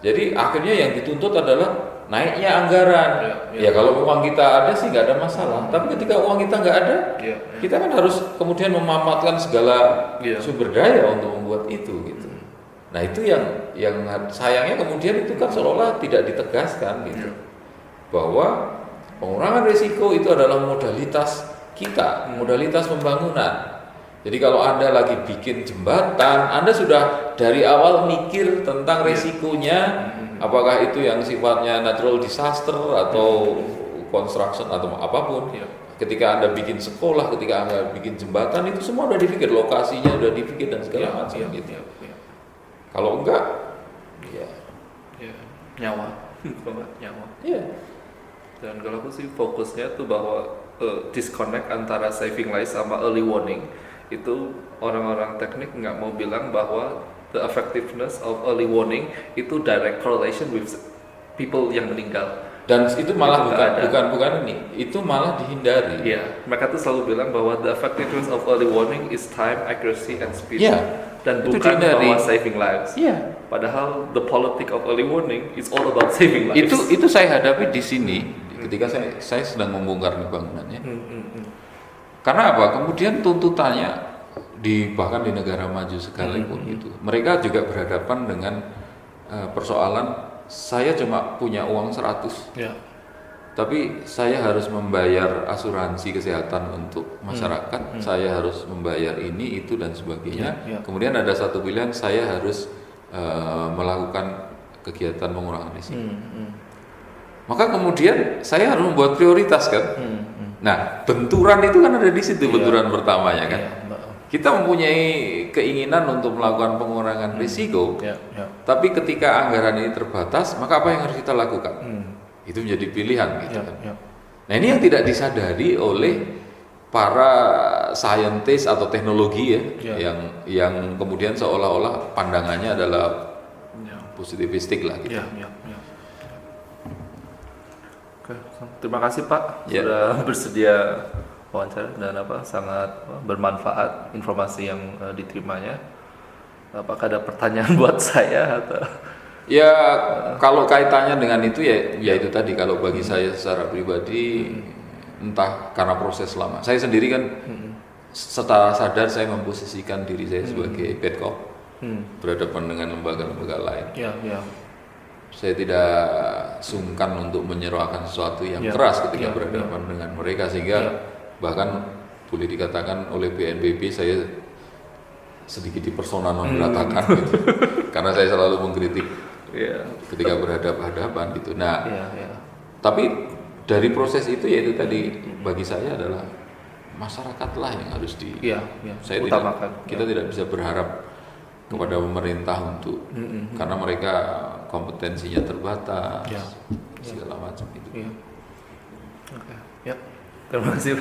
Jadi akhirnya yang dituntut adalah naiknya anggaran. Ya kalau uang kita ada sih nggak ada masalah. Tapi ketika uang kita nggak ada, kita kan harus kemudian memanfaatkan segala sumber daya untuk membuat itu gitu. Nah itu yang sayangnya kemudian itu kan seolah-olah tidak ditegaskan gitu, bahwa pengurangan risiko itu adalah modalitas kita, modalitas pembangunan. Jadi kalau Anda lagi bikin jembatan, Anda sudah dari awal mikir tentang risikonya, apakah itu yang sifatnya natural disaster atau construction atau apapun. Ketika Anda bikin sekolah, ketika Anda bikin jembatan, itu semua udah dipikir, lokasinya udah dipikir dan segala macam gitu. Kalau enggak, nyawa. Iya. Dan kalau aku sih fokusnya tuh bahwa disconnect antara saving lives sama early warning. Itu orang-orang teknik nggak mau bilang bahwa the effectiveness of early warning itu direct correlation with people yang meninggal. Dan itu malah bukan ini, itu malah dihindari. Iya, mereka tuh selalu bilang bahwa the effectiveness of early warning is time, accuracy, and speed. Dan itu bukan dihindari. bahwa saving lives. Padahal the politic of early warning is all about saving lives. Itu saya hadapi di sini ketika saya sedang membongkar bangunannya. Karena apa? Kemudian tuntutannya bahkan di negara maju sekalipun itu, mereka juga berhadapan dengan persoalan saya cuma punya uang 100, tapi saya harus membayar asuransi kesehatan untuk masyarakat, saya harus membayar ini itu dan sebagainya. Kemudian ada satu pilihan, saya harus melakukan kegiatan pengurangan risiko. Maka kemudian saya harus membuat prioritas kan. Nah, benturan itu kan ada di situ, benturan pertamanya kan. Kita mempunyai keinginan untuk melakukan pengurangan risiko, tapi ketika anggaran ini terbatas, maka apa yang harus kita lakukan? Itu menjadi pilihan gitu kan. Nah, ini yang tidak disadari oleh para saintis atau teknologi yang kemudian seolah-olah pandangannya adalah positivistik lah gitu. Oke, terima kasih Pak sudah bersedia wawancara dan sangat bermanfaat informasi yang diterimanya. Apakah ada pertanyaan buat saya atau? Ya kalau kaitannya dengan itu ya itu tadi, kalau bagi saya secara pribadi entah karena proses lama. Saya sendiri kan secara sadar saya memposisikan diri saya sebagai bad cop berhadapan dengan lembaga-lembaga lain. Saya tidak sungkan untuk menyerahkan sesuatu yang keras ketika berhadapan dengan mereka, sehingga bahkan boleh dikatakan oleh BNPB saya sedikit dipersona non gratakan gitu. Karena saya selalu mengkritik ketika berhadapan gitu. Nah, tapi dari proses itu yaitu tadi bagi saya adalah masyarakatlah yang harus saya utamakan. Kita tidak bisa berharap kepada pemerintah untuk karena mereka kompetensinya terbatas, segala macam itu. Terima kasih.